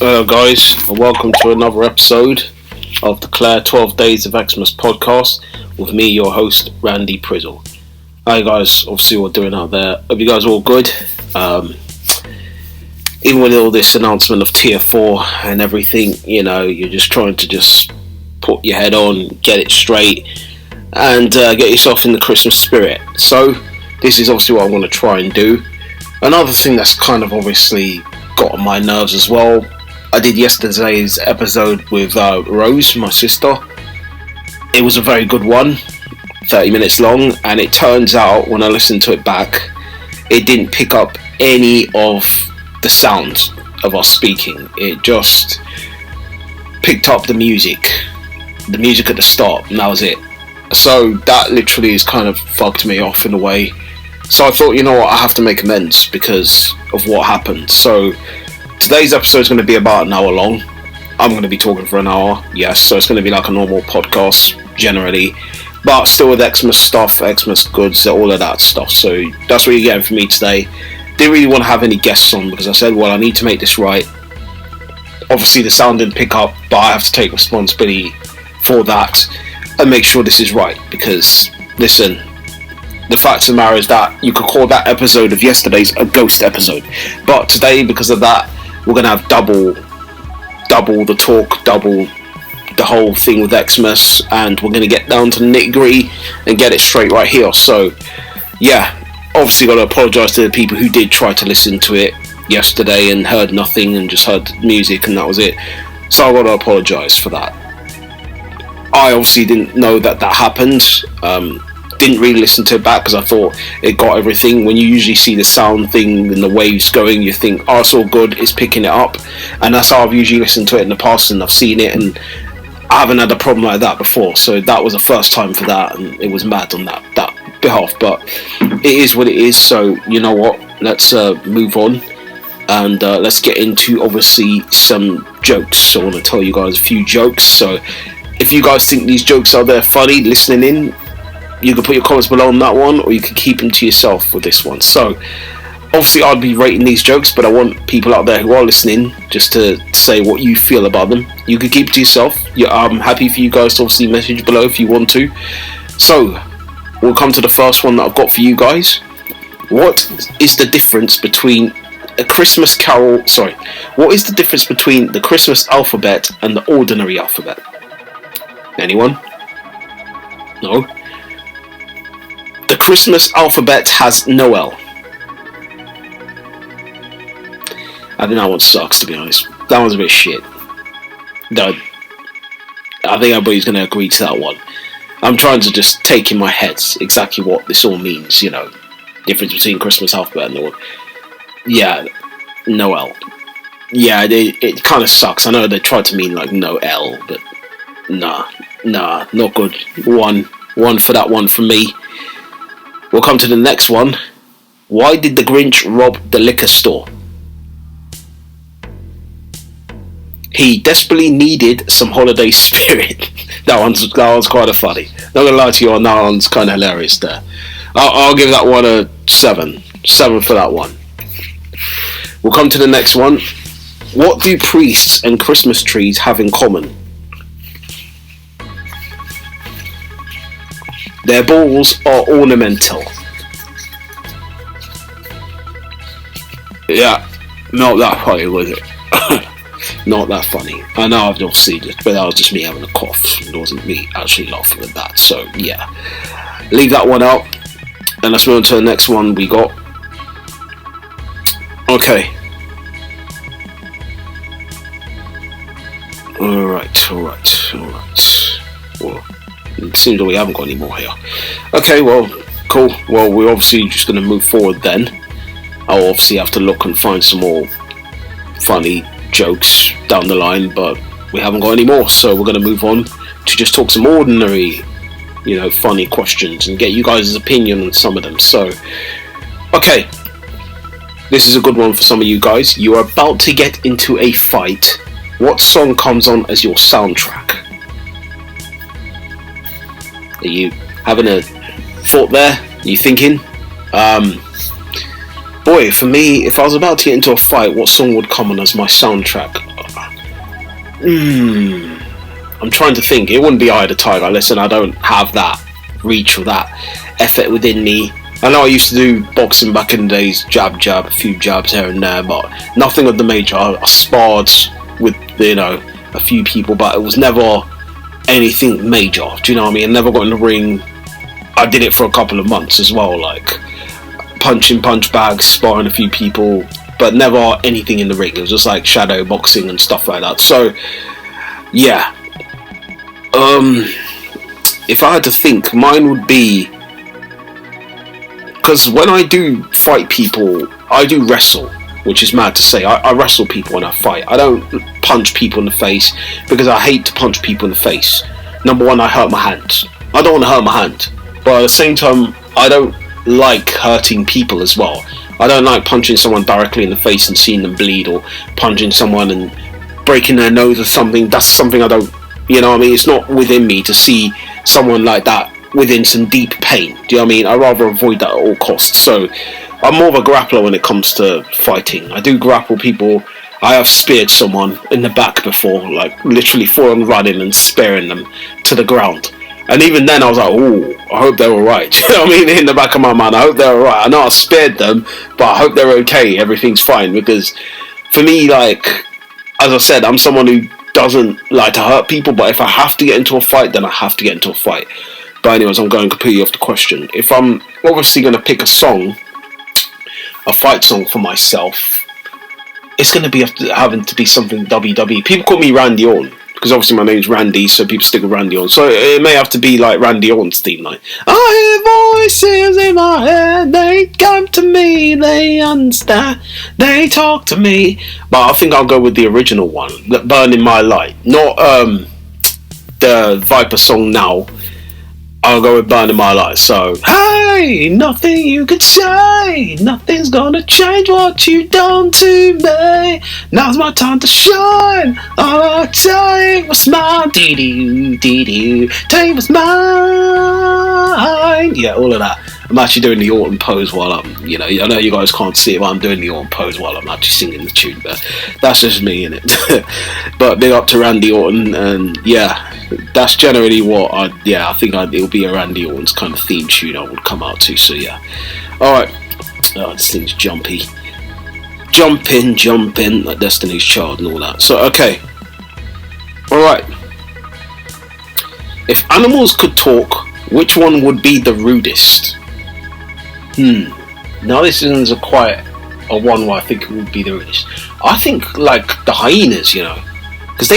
Hello guys, and welcome to another episode of the Claire 12 Days of Xmas podcast with me, your host, Randy Prizzle. Hi guys, obviously what we're doing out there. Hope you guys are all good. Even with all this announcement of Tier 4 and everything, you know, you're just trying to just put your head on, get it straight, and get yourself in the Christmas spirit. So, this is obviously what I want to try and do. Another thing that's kind of obviously got on my nerves as well, I did yesterday's episode with Rose, my sister. It was a very good one, 30 minutes long, and it turns out when I listened to it back, it didn't pick up any of the sounds of us speaking. It just picked up the music at the start, and that was it. So that literally has kind of fucked me off in a way. So I thought, you know what, I have to make amends because of what happened. So today's episode is going to be about an hour long. I'm going to be talking for an hour, yes, so it's going to be like a normal podcast generally, but still with Xmas stuff, Xmas goods, all of that stuff. So that's what you're getting from me today. Didn't really want to have any guests on because I said, well, I need to make this right. Obviously the sound didn't pick up, but I have to take responsibility for that and make sure this is right, because listen, the fact of the matter is that you could call that episode of yesterday's a ghost episode, but today, because of that, we're going to have double the talk, double the whole thing with Xmas, and we're going to get down to the nitty-gritty and get it straight right here. So, yeah, obviously got to apologise to the people who did try to listen to it yesterday and heard nothing and just heard music and that was it. So I've got to apologise for that. I obviously didn't know that happened. Didn't really listen to it back because I thought it got everything. When you usually see the sound thing and the waves going, you think, oh, it's all good, it's picking it up, and that's how I've usually listened to it in the past, and I've seen it, and I haven't had a problem like that before. So that was the first time for that, and it was mad on that behalf, but it is what it is. So you know what, let's move on, and let's get into obviously some jokes. So I want to tell you guys a few jokes. So if you guys think these jokes are there funny listening in, you can put your comments below on that one, or you can keep them to yourself with this one. So, obviously I'd be rating these jokes, but I want people out there who are listening just to say what you feel about them. You can keep it to yourself. I'm happy for you guys to obviously message below if you want to. So, we'll come to the first one that I've got for you guys. What is the difference between a Christmas carol... what is the difference between the Christmas alphabet and the ordinary alphabet? Anyone? No? The Christmas alphabet has no L. I think that one sucks, to be honest. That one's a bit shit. No, I think everybody's going to agree to that one. I'm trying to just take in my head exactly what this all means, you know. Difference between Christmas alphabet and the... Yeah, no L. Yeah, it kind of sucks. I know they tried to mean like no L, but nah, not good. One for that one from me. We'll come to the next one. Why did the Grinch rob the liquor store? He desperately needed some holiday spirit. that one's quite a funny. Not gonna lie to you, that one's kind of hilarious there. I'll give that one a 7. 7 for that one. We'll come to the next one. What do priests and Christmas trees have in common? Their balls are ornamental. Yeah, not that funny, was it? Not that funny. I know I've not seen it, but that was just me having a cough. It wasn't me actually laughing at that. So, yeah. Leave that one out. And let's move on to the next one we got. Okay. Alright. It seems that we haven't got any more here. Okay, well, cool. Well, we're obviously just going to move forward then. I'll obviously have to look and find some more funny jokes down the line, but we haven't got any more, so we're going to move on to just talk some ordinary, funny questions and get you guys' opinion on some of them. So, okay, this is a good one for some of you guys. You are about to get into a fight. What song comes on as your soundtrack? Are you having a thought there? Are you thinking? Boy, for me, if I was about to get into a fight, what song would come on as my soundtrack? I'm trying to think. It wouldn't be Eye of the Tiger. Listen, I don't have that reach or that effort within me. I know I used to do boxing back in the days, jab, a few jabs here and there, but nothing of the major. I sparred with, a few people, but it was never anything major. Do you know what I mean? I never got in the ring. I did it for a couple of months as well, like punch bags, sparring a few people, but never anything in the ring. It was just like shadow boxing and stuff like that. So, yeah. If I had to think, mine would be, because when I do fight people, I do wrestle, which is mad to say. I wrestle people when I fight. I don't punch people in the face because I hate to punch people in the face. Number one, I hurt my hand. I don't want to hurt my hand, but at the same time, I don't like hurting people as well. I don't like punching someone directly in the face and seeing them bleed, or punching someone and breaking their nose or something. That's something I don't, it's not within me to see someone like that within some deep pain. Do you know what I mean? I rather avoid that at all costs. So I'm more of a grappler when it comes to fighting. I do grapple people. I have speared someone in the back before, like literally falling running and spearing them to the ground. And even then I was like, oh, I hope they're alright. You know what I mean? In the back of my mind, I hope they're alright. I know I spared them, but I hope they're okay. Everything's fine. Because for me, like, as I said, I'm someone who doesn't like to hurt people, but if I have to get into a fight, then I have to get into a fight. But anyways, I'm going completely off the question. If I'm obviously going to pick a fight song for myself, it's going to be having to be something WWE. People call me Randy Orton, because obviously my name's Randy, so people stick with Randy Orton. So it may have to be like Randy Orton's theme, like, I hear voices in my head, they come to me, they understand, they talk to me. But I think I'll go with the original one, Burning My Light, not the Viper song now. I'll go with Burning My Light. So, hey, nothing you could say, nothing's gonna change what you done to me. Now's my time to shine. All I take was mine. Take was mine. Yeah, all of that. I'm actually doing the Orton pose while I'm, I know you guys can't see it, but I'm doing the Orton pose while I'm actually singing the tune. But that's just me, innit? But big up to Randy Orton, and yeah. That's generally what I think it'll be a Randy Orton's kind of theme tune I would come out to, so yeah. Alright. Oh, this thing's jumpy. Jumping, like Destiny's Child and all that. So, okay. Alright. If animals could talk, which one would be the rudest? Now this is quite a one where I think it would be the rudest. I think, like, the hyenas, because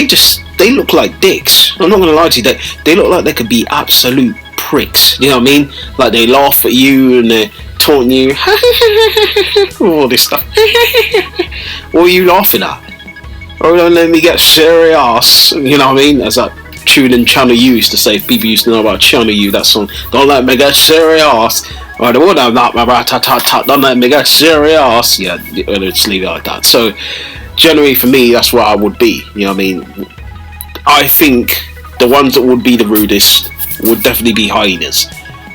they look like dicks. I'm not going to lie to you, they look like they could be absolute pricks. You know what I mean? Like, they laugh at you and they're taunting you. All this stuff. What are you laughing at? Oh, don't let me get serious. You know what I mean? As that tune in Channel U used to say, if people used to know about Channel U, that song, don't let me get serious. Right, don't let me get serious. Yeah, let's leave it like that. So, generally for me, that's where I would be. You know what I mean? I think the ones that would be the rudest would definitely be hyenas.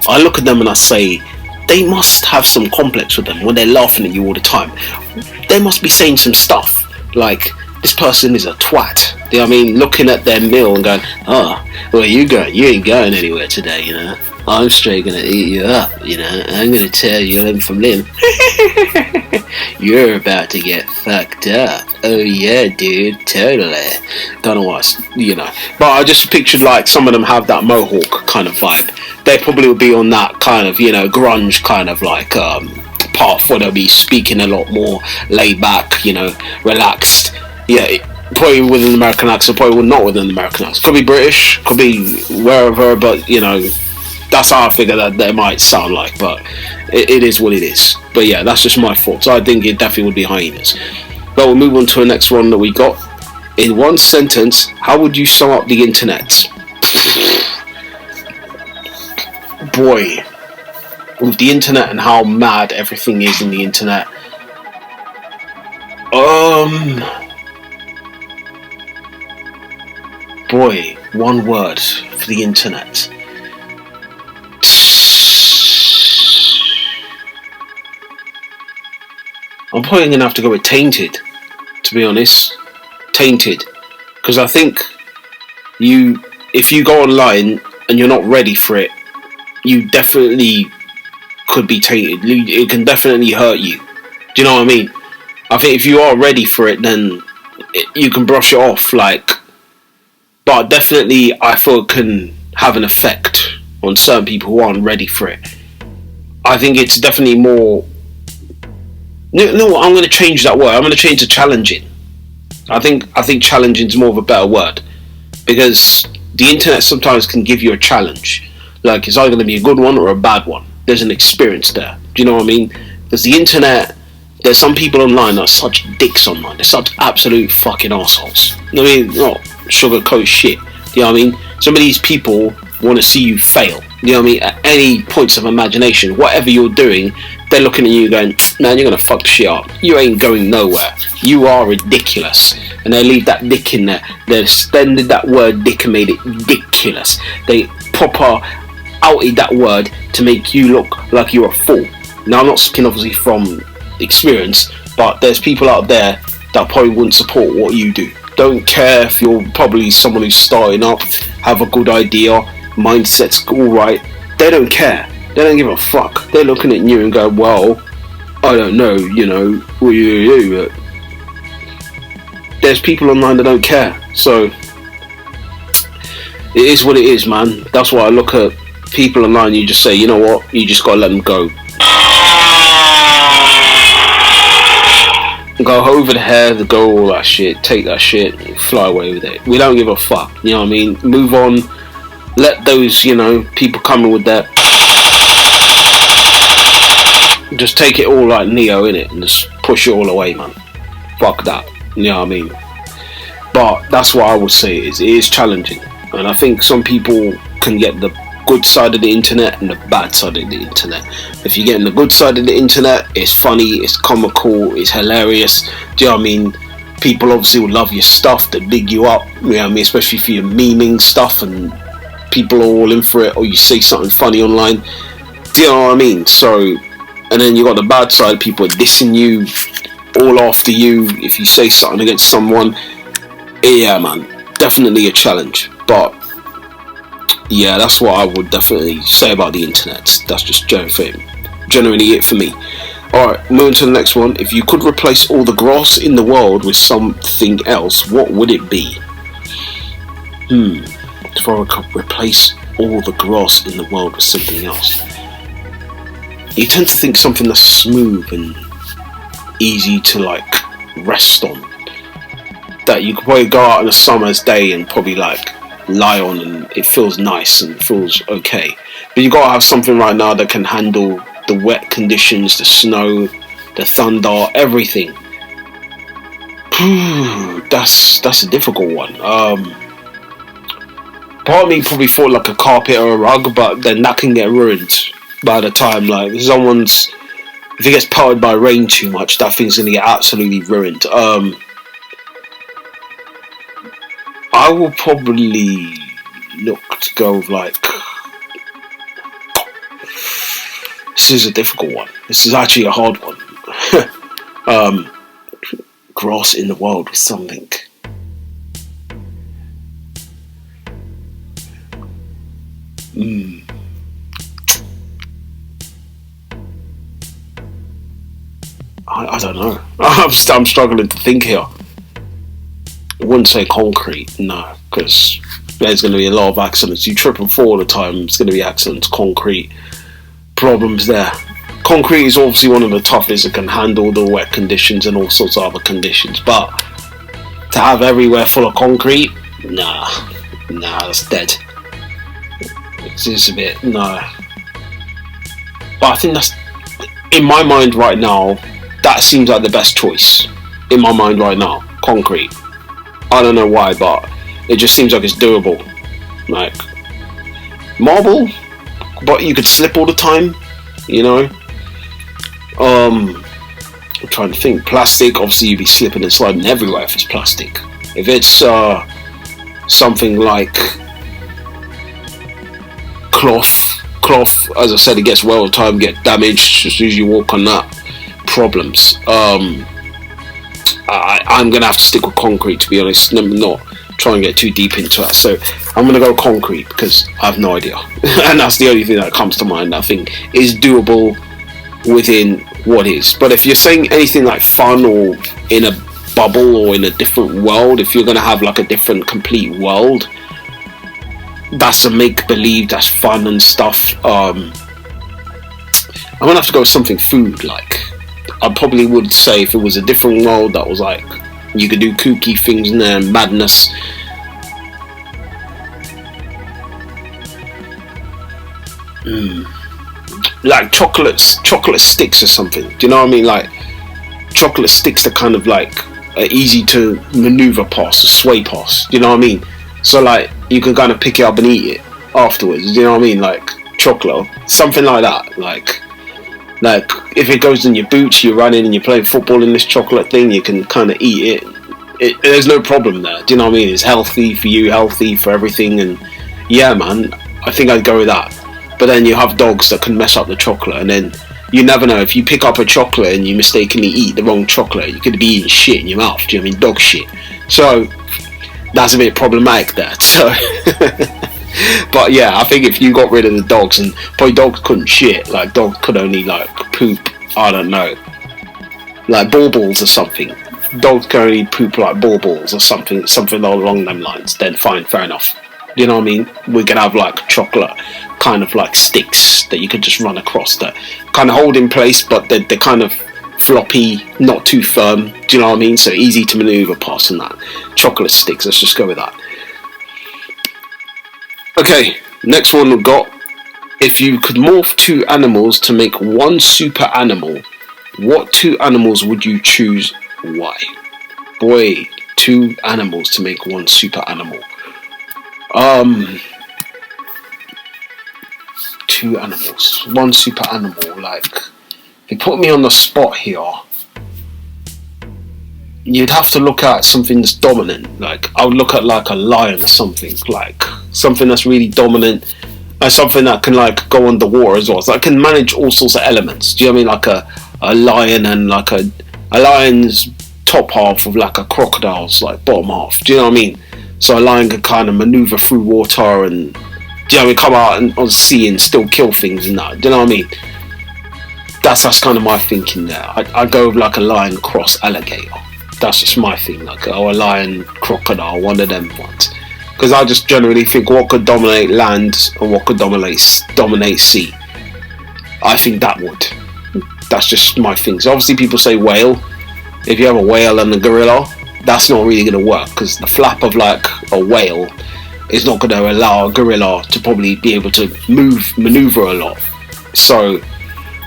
I look at them and I say, they must have some complex with them when they're laughing at you all the time. They must be saying some stuff like, this person is a twat. You know what I mean? Looking at their meal and going, oh, where you going? You ain't going anywhere today, I'm straight gonna eat you up, I'm gonna tear you limb from limb. You're about to get fucked up. Oh yeah, dude, totally. Don't know what, But I just pictured like some of them have that mohawk kind of vibe. They probably would be on that kind of, grunge kind of like path where they'll be speaking a lot more laid back, relaxed. Yeah, probably with an American accent, probably not with an American accent. Could be British, could be wherever, but you know, that's how I figure that they might sound like. But it is what it is. But yeah, that's just my thoughts. I think it definitely would be hyenas. But we'll move on to the next one that we got. In one sentence, how would you sum up the internet? Boy, with the internet and how mad everything is in the internet. Boy, one word for the internet. I'm probably going to have to go with tainted, to be honest. Tainted. Because I think if you go online and you're not ready for it, you definitely could be tainted. It can definitely hurt you. Do you know what I mean? I think if you are ready for it, then you can brush it off, like. But definitely, I feel it can have an effect on certain people who aren't ready for it. I think it's definitely more. No, I'm going to change that word. I'm going to change to challenging. I think challenging is more of a better word, because the internet sometimes can give you a challenge. Like, it's either going to be a good one or a bad one. There's an experience there. Do you know what I mean? Because the internet, there's some people online that are such dicks online. They're such absolute fucking assholes. I mean, not sugarcoat shit. You know what I mean? Some of these people want to see you fail. You know what I mean? At any points of imagination, whatever you're doing, they're looking at you going, man, you're going to fuck the shit up. You ain't going nowhere. You are ridiculous. And they leave that dick in there. They extended that word dick and made it ridiculous. They proper outed that word to make you look like you're a fool. Now, I'm not speaking obviously from experience, but there's people out there that probably wouldn't support what you do. Don't care if you're probably someone who's starting up, have a good idea, mindset's alright. They don't care. They don't give a fuck. They're looking at you and go, well, I don't know, you know, what you do, but there's people online that don't care. So it is what it is, man. That's why I look at people online, you just say, you know what, you just gotta let them go. Go over the head, go all that shit, take that shit, fly away with it. We don't give a fuck, you know what I mean? Move on, let those, you know, people coming with that. Just take it all like Neo, innit, and just push it all away, man. Fuck that, you know what I mean? But that's what I would say it is challenging. And I think some people can get the good side of the internet and the bad side of the internet. If you get in the good side of the internet, it's funny, it's comical, it's hilarious. Do you know what I mean? People obviously will love your stuff, they big you up, you know what I mean? Especially for your memeing stuff, and people are all in for it, or you say something funny online. Do you know what I mean? So, and then you got the bad side, people are dissing you, all after you, if you say something against someone. Yeah, man, definitely a challenge. But yeah, that's what I would definitely say about the internet. That's just generally it for me. Alright, moving to the next one. If you could replace all the grass in the world with something else, what would it be? If I could replace all the grass in the world with something else, you tend to think something that's smooth and easy to like rest on, that you could probably go out on a summer's day and probably like lie on and it feels nice and feels okay. But you gotta have something right now that can handle the wet conditions, the snow, the thunder, everything. That's a difficult one. Part of me probably thought like a carpet or a rug, but then that can get ruined by the time like if it gets pelted by rain too much, that thing's gonna get absolutely ruined. I will probably look to go with like. This is a difficult one. This is actually a hard one. Grass in the world with something. I don't know. I'm struggling to think here. I wouldn't say concrete, no, because there's going to be a lot of accidents. You trip and fall all the time, it's going to be accidents. Concrete, problems there. Concrete is obviously one of the toughest. It can handle the wet conditions and all sorts of other conditions, but to to have everywhere full of concrete, nah, that's dead. It's just a bit, no. But I think that's, in my mind right now, that seems like the best choice. In my mind right now, concrete. I don't know why, but it just seems like it's doable. Like, marble, but you could slip all the time, you know. I'm trying to think. Plastic, obviously you'd be slipping and sliding everywhere if it's plastic. If it's something like cloth, as I said, it gets well with time, get damaged as soon as you walk on that. Problems. I'm gonna have to stick with concrete, to be honest. I'm not trying to get too deep into that, so I'm gonna go concrete because I have no idea. And that's the only thing that comes to mind I think is doable within what is. But if you're saying anything like fun or in a bubble or in a different world, if you're gonna have like a different complete world, that's a make-believe, that's fun and stuff, I'm gonna have to go with something food like. I probably would say if it was a different world that was like you could do kooky things in there, madness. Like chocolate sticks or something. Do you know what I mean? Like chocolate sticks are kind of like easy to maneuver past, or sway past. Do you know what I mean? So like you can kind of pick it up and eat it afterwards. Do you know what I mean? Like chocolate, something like that. Like if it goes in your boots, you're running and you're playing football in this chocolate thing, you can kind of eat it. There's no problem there. Do you know what I mean? It's healthy for you, healthy for everything, and yeah, man, I think I'd go with that. But then you have dogs that can mess up the chocolate, and then you never know, if you pick up a chocolate and you mistakenly eat the wrong chocolate, you could be eating shit in your mouth. Do you know what I mean? Dog shit. So that's a bit problematic there. So but yeah, I think if you got rid of the dogs, and probably dogs couldn't shit, like dogs could only like poop, I don't know, like baubles or something. Dogs can only poop like baubles or something along them lines, then fine, fair enough. You know what I mean? We can have like chocolate kind of like sticks that you could just run across that kind of hold in place, but they're kind of floppy, not too firm. Do you know what I mean? So easy to maneuver past and that. Chocolate sticks, let's just go with that. Okay, next one we've got. If you could morph two animals to make one super animal, what two animals would you choose? Why? Boy, two animals to make one super animal. Two animals, one super animal. Like, they put me on the spot here. You'd have to look at something that's dominant. Like, I would look at like a lion or something. Like, something that's really dominant. Something that can like go underwater as well. So I can manage all sorts of elements. Do you know what I mean? Like a lion and like a lion's top half of like a crocodile's like bottom half. Do you know what I mean? So a lion can kind of maneuver through water and, do you know what I mean, come out on the sea and still kill things and that. Do you know what I mean? That's kind of my thinking there. I go with like a lion cross alligator. That's just my thing. Like, a lion crocodile, one of them ones. Because I just generally think what could dominate land and what could dominate sea. I think that would. That's just my thing. So obviously people say whale. If you have a whale and a gorilla, that's not really going to work, because the flap of like a whale is not going to allow a gorilla to probably be able to maneuver a lot. So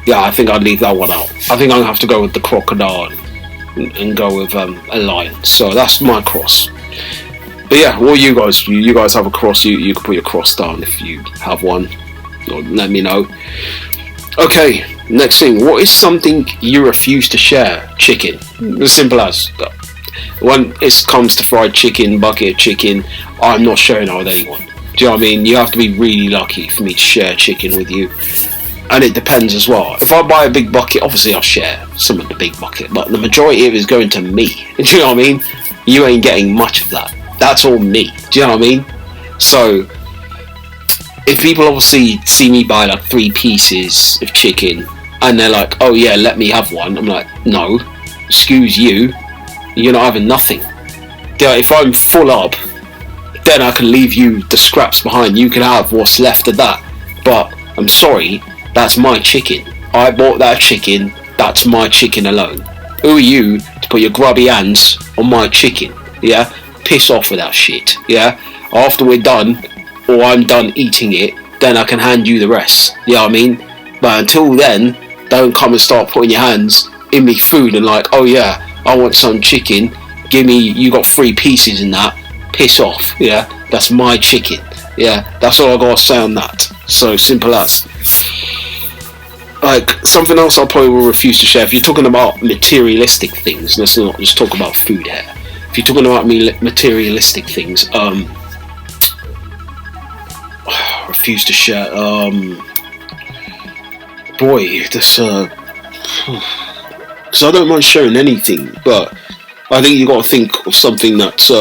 yeah, I think I'd leave that one out. I think I'm going to have to go with the crocodile and go with a lion. So that's my cross. But yeah, well, you guys have a cross. You can put your cross down if you have one, or let me know. Okay, next thing. What is something you refuse to share? Chicken. As simple as. When it comes to fried chicken, bucket of chicken, I'm not sharing it with anyone. Do you know what I mean? You have to be really lucky for me to share chicken with you. And it depends as well. If I buy a big bucket, obviously I'll share some of the big bucket, but the majority of it is going to me. Do you know what I mean? You ain't getting much of that. That's all me. Do you know what I mean? So if people obviously see me buy like 3 pieces of chicken and they're like, oh yeah, let me have one, I'm like, no, excuse you, you're not having nothing. If I'm full up, then I can leave you the scraps behind. You can have what's left of that. But I'm sorry, that's my chicken. I bought that chicken. That's my chicken alone. Who are you to put your grubby hands on my chicken? yeah, piss off with that shit, yeah. After we're done, or I'm done eating it, then I can hand you the rest. You know what I mean? But until then, don't come and start putting your hands in me food and like, oh yeah, I want some chicken. Give me, you got 3 pieces in that. Piss off, yeah. That's my chicken, yeah. That's all I gotta say on that. So simple as. Like, something else I probably will refuse to share. If you're talking about materialistic things, let's not just talk about food here. If you're talking about materialistic things, refuse to share. Boy, this because I don't mind sharing anything, but I think you got to think of something that's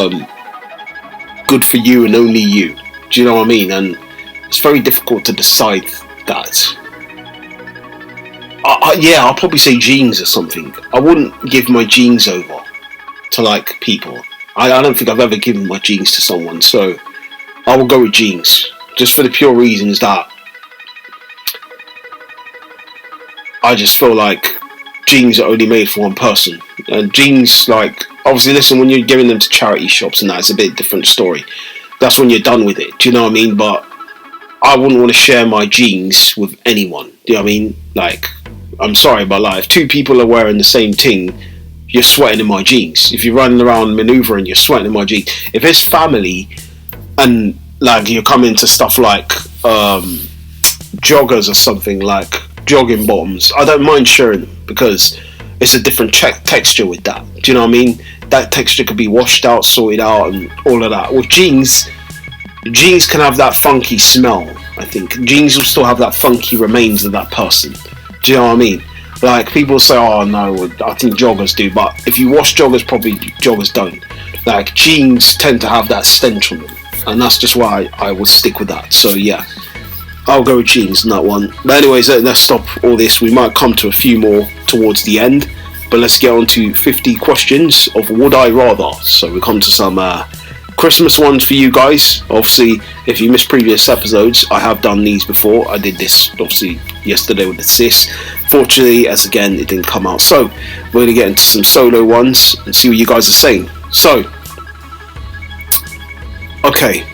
good for you and only you. Do you know what I mean? And it's very difficult to decide that. Yeah, I'll probably say jeans or something. I wouldn't give my jeans over to like people. I don't think I've ever given my jeans to someone, so I will go with jeans, just for the pure reasons that I just feel like jeans are only made for one person. And jeans, like, obviously, listen, when you're giving them to charity shops and that, it's a bit different story. That's when you're done with it. Do you know what I mean? But I wouldn't want to share my jeans with anyone. Do you know what I mean? Like, I'm sorry, but like, if 2 people are wearing the same thing, you're sweating in my jeans. If you're running around manoeuvring, you're sweating in my jeans. If it's family and like you're coming to stuff like joggers or something, like jogging bottoms, I don't mind sharing them because it's a different texture with that. Do you know what I mean? That texture could be washed out, sorted out, and all of that. With jeans can have that funky smell. I think jeans will still have that funky remains of that person. Do you know what I mean? Like, people say, oh no, I think joggers do, but if you wash joggers properly, joggers don't. Like, jeans tend to have that stench on them, and that's just why I will stick with that. So yeah, I'll go with jeans in that one. But anyways, let's stop all this. We might come to a few more towards the end, but let's get on to 50 questions of would I rather. So we come to some Christmas ones for you guys. Obviously, if you missed previous episodes, I have done these before. I did this obviously yesterday with the sis. Fortunately, as again, it didn't come out. So we're going to get into some solo ones and see what you guys are saying. So, okay.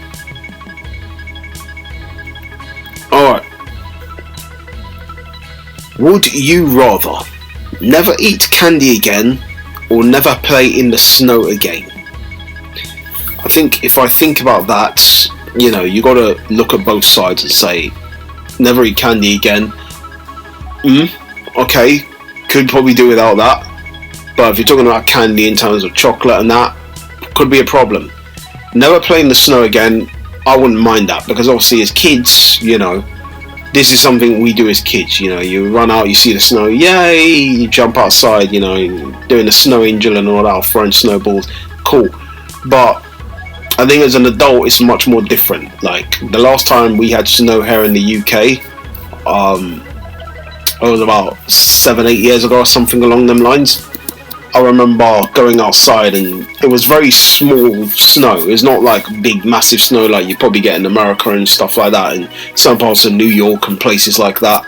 Alright. Would you rather never eat candy again or never play in the snow again? I think if I think about that, you know, you got to look at both sides and say, never eat candy again. Okay, could probably do without that. But if you're talking about candy in terms of chocolate and that, could be a problem. Never play in the snow again, I wouldn't mind that, because obviously as kids, you know, this is something we do as kids. You know, you run out, you see the snow, yay, you jump outside, you know, doing the snow angel and all that, throwing snowballs, cool. But I think as an adult, it's much more different. Like, the last time we had snow here in the UK, it was about 7-8 years ago or something along them lines. I remember going outside and it was very small snow. It's not like big massive snow like you probably get in America and stuff like that, and some parts of New York and places like that,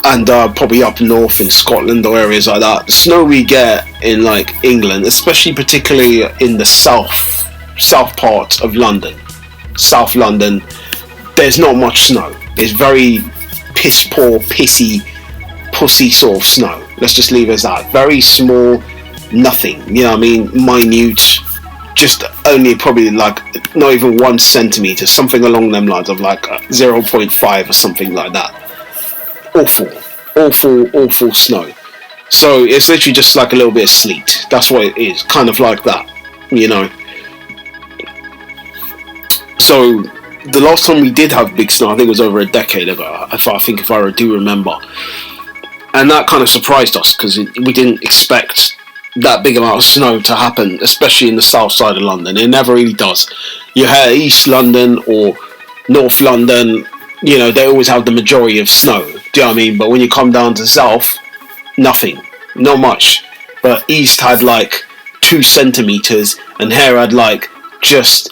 and probably up north in Scotland or areas like that. The snow we get in like England, especially particularly in the south part of London, South London, there's not much snow. It's very piss poor, pissy, pussy sort of snow. Let's just leave it as that. Very small, nothing. You know what I mean? Minute, just only probably like not even 1 centimetre, something along them lines of like 0.5 or something like that. Awful snow. So it's literally just like a little bit of sleet. That's what it is. Kind of like that, you know. So the last time we did have big snow, I think it was over a decade ago, if I do remember. And that kind of surprised us because we didn't expect that big amount of snow to happen, especially in the south side of London. It never really does. You hear East London or North London, you know, they always have the majority of snow. Do you know what I mean? But when you come down to south, nothing. Not much. But East had like 2 centimetres and here had like just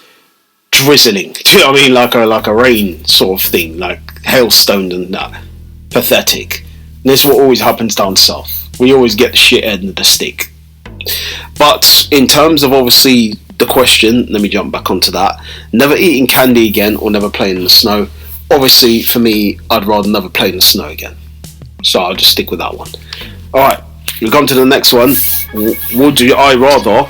drizzling. Do you know what I mean? Like a rain sort of thing, like hailstones and that. Pathetic. And this is what always happens down south. We always get the shit end of the stick. But in terms of obviously the question, let me jump back onto that. Never eating candy again or never playing in the snow. Obviously, for me, I'd rather never play in the snow again. So I'll just stick with that one. Alright, we'll come to the next one. Would I rather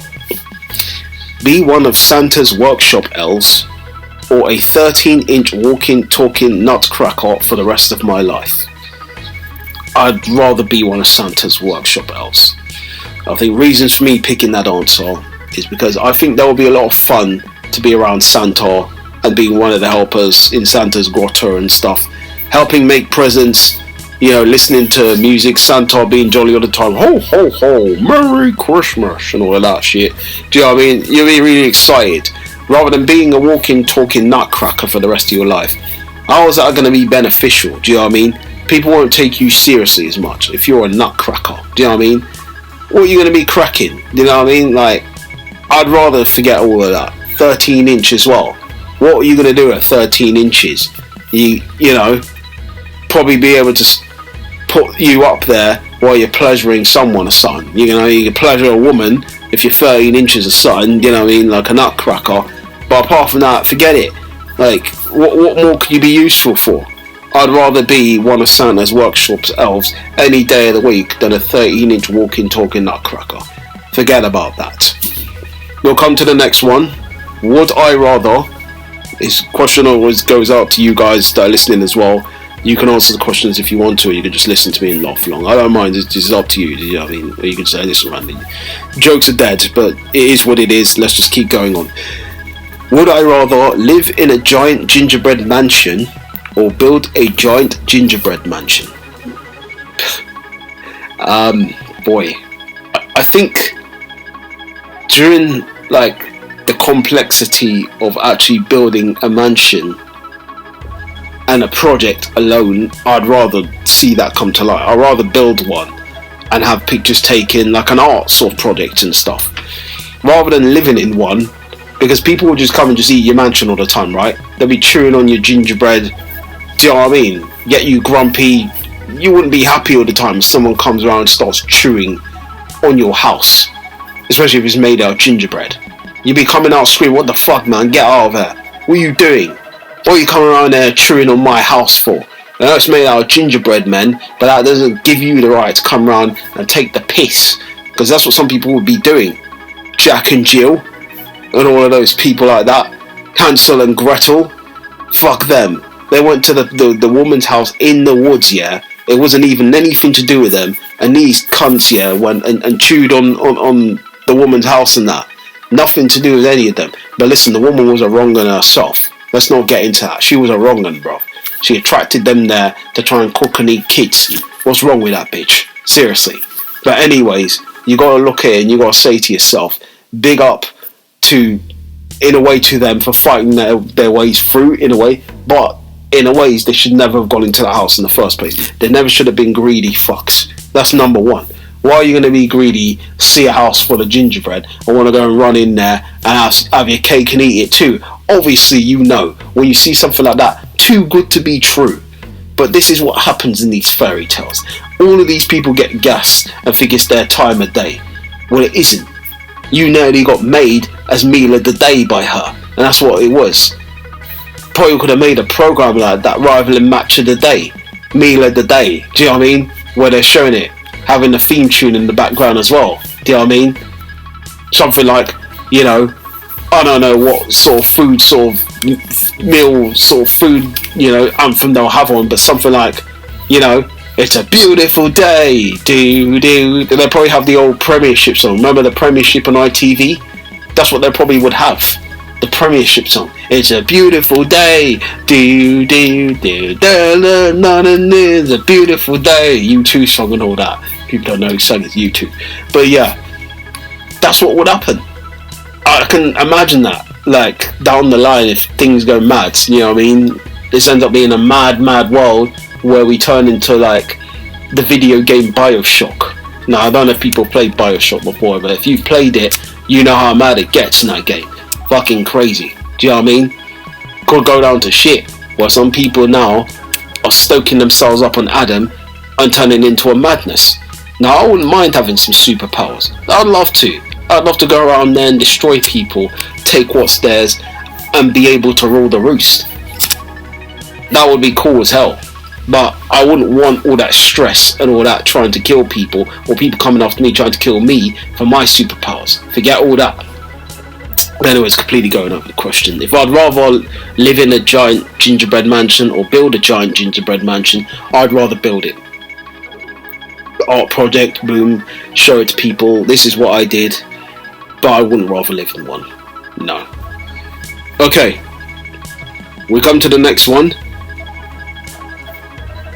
be one of Santa's workshop elves or a 13-inch walking, talking nutcracker for the rest of my life? I'd rather be one of Santa's workshop elves. I think reasons for me picking that answer is because I think there will be a lot of fun to be around Santa and being one of the helpers in Santa's grotto and stuff, helping make presents, you know, listening to music, Santa being jolly all the time, ho ho ho, Merry Christmas and all of that shit. Do you know what I mean? You'll be really excited rather than being a walking, talking nutcracker for the rest of your life. How is that going to be beneficial? Do you know what I mean? People won't take you seriously as much if you're a nutcracker. Do you know what I mean? What are you going to be cracking? Do you know what I mean? Like, I'd rather forget all of that. 13 inch as well. What are you going to do at 13 inches? You know, probably be able to put you up there while you're pleasuring someone or something. You know, you can pleasure a woman if you're 13 inches or something, you know what I mean, like a nutcracker. But apart from that, forget it. Like, what more could you be useful for? I'd rather be one of Santa's workshop's elves any day of the week than a 13-inch walking, talking nutcracker. Forget about that. We'll come to the next one. Would I rather... This question always goes out to you guys that are listening as well. You can answer the questions if you want to, or you can just listen to me and laugh along. I don't mind, it's up to you, you know what I mean? Or you can say, listen, Randy, jokes are dead, but it is what it is, let's just keep going on. Would I rather live in a giant gingerbread mansion or build a giant gingerbread mansion? Boy, I think during like the complexity of actually building a mansion and a project alone, I'd rather see that come to light. I'd rather build one and have pictures taken, like an art sort of project and stuff, rather than living in one, because people will just come and just eat your mansion all the time, right? They'll be chewing on your gingerbread. Do you know what I mean? Get you grumpy. You wouldn't be happy all the time if someone comes around and starts chewing on your house, especially if it's made out of gingerbread. You'd be coming out screaming, what the fuck, man, get out of here. What are you doing? What are you coming around there chewing on my house for? I know it's made out of gingerbread, man, but that doesn't give you the right to come around and take the piss, because that's what some people would be doing. Jack and Jill and all of those people like that, Hansel and Gretel, fuck them. They went to the woman's house in the woods, yeah. It wasn't even anything to do with them, and these cunts, yeah, went and chewed on the woman's house and that. Nothing to do with any of them. But listen, the woman was a wrong un herself. Let's not get into that. She was a wrong un, bro. She attracted them there to try and cook and eat kids. What's wrong with that bitch? Seriously. But anyways, you gotta look at it and you gotta say to yourself, big up to, in a way, to them for fighting their ways through, in a way. But in a ways, they should never have gone into the house in the first place. They never should have been greedy fucks. That's number one. Why are you going to be greedy, see a house full of gingerbread, and want to go and run in there and have your cake and eat it too? Obviously, you know, when you see something like that, too good to be true. But this is what happens in these fairy tales. All of these people get gas and think it's their time of day. Well, it isn't. You nearly got made as meal of the day by her, and that's what it was. Probably could have made a program like that rather than match of the day, meal of the day. Do you know what I mean? Where they're showing it, having the theme tune in the background as well. Do you know what I mean? Something like, you know, I don't know what sort of food, sort of meal, sort of food, you know, anthem they'll have on, but something like, you know, it's a beautiful day, do. They'll probably have the old Premiership song. Remember the Premiership on ITV? That's what they probably would have. The Premiership song. It's a beautiful day, do, it's a beautiful day. U2 song and all that. People don't know who sang it, U2. But yeah, that's what would happen. I can imagine that, like, down the line if things go mad, you know what I mean? This ends up being a mad world where we turn into, like, the video game Bioshock. Now, I don't know if people played Bioshock before, but if you've played it, you know how mad it gets in that game. Fucking crazy. Do you know what I mean? Could go down to shit, where some people now are stoking themselves up on Adam and turning into a madness. Now, I wouldn't mind having some superpowers. I'd love to. I'd love to go around there and destroy people, take what's theirs, and be able to rule the roost. That would be cool as hell. But I wouldn't want all that stress and all that trying to kill people, or people coming after me trying to kill me for my superpowers. Forget all that. But anyway, it's completely going over the question. If I'd rather live in a giant gingerbread mansion or build a giant gingerbread mansion, I'd rather build it. Art project, boom, show it to people, this is what I did, but I wouldn't rather live in one. No. Okay, we come to the next one.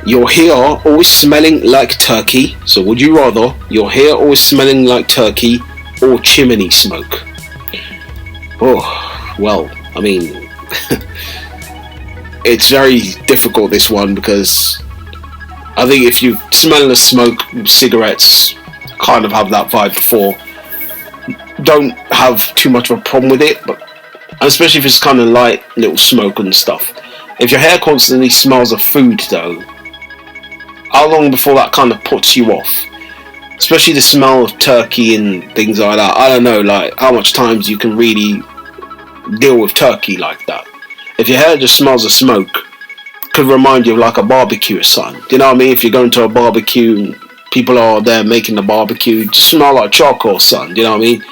Your hair always smelling like turkey. So would you rather your hair always smelling like turkey or chimney smoke? Oh, well, I mean, it's very difficult, this one, because I think if you smell the smoke, cigarettes kind of have that vibe before, don't have too much of a problem with it, but especially if it's kind of light little smoke and stuff. If your hair constantly smells of food though, how long before that kind of puts you off? Especially the smell of turkey and things like that. I don't know, like how much times you can really deal with turkey like that. If your hair just smells of smoke, could remind you of like a barbecue or something. Do you know what I mean? If you're going to a barbecue and people are there making the barbecue, just smell like charcoal or something. Do you know what I mean?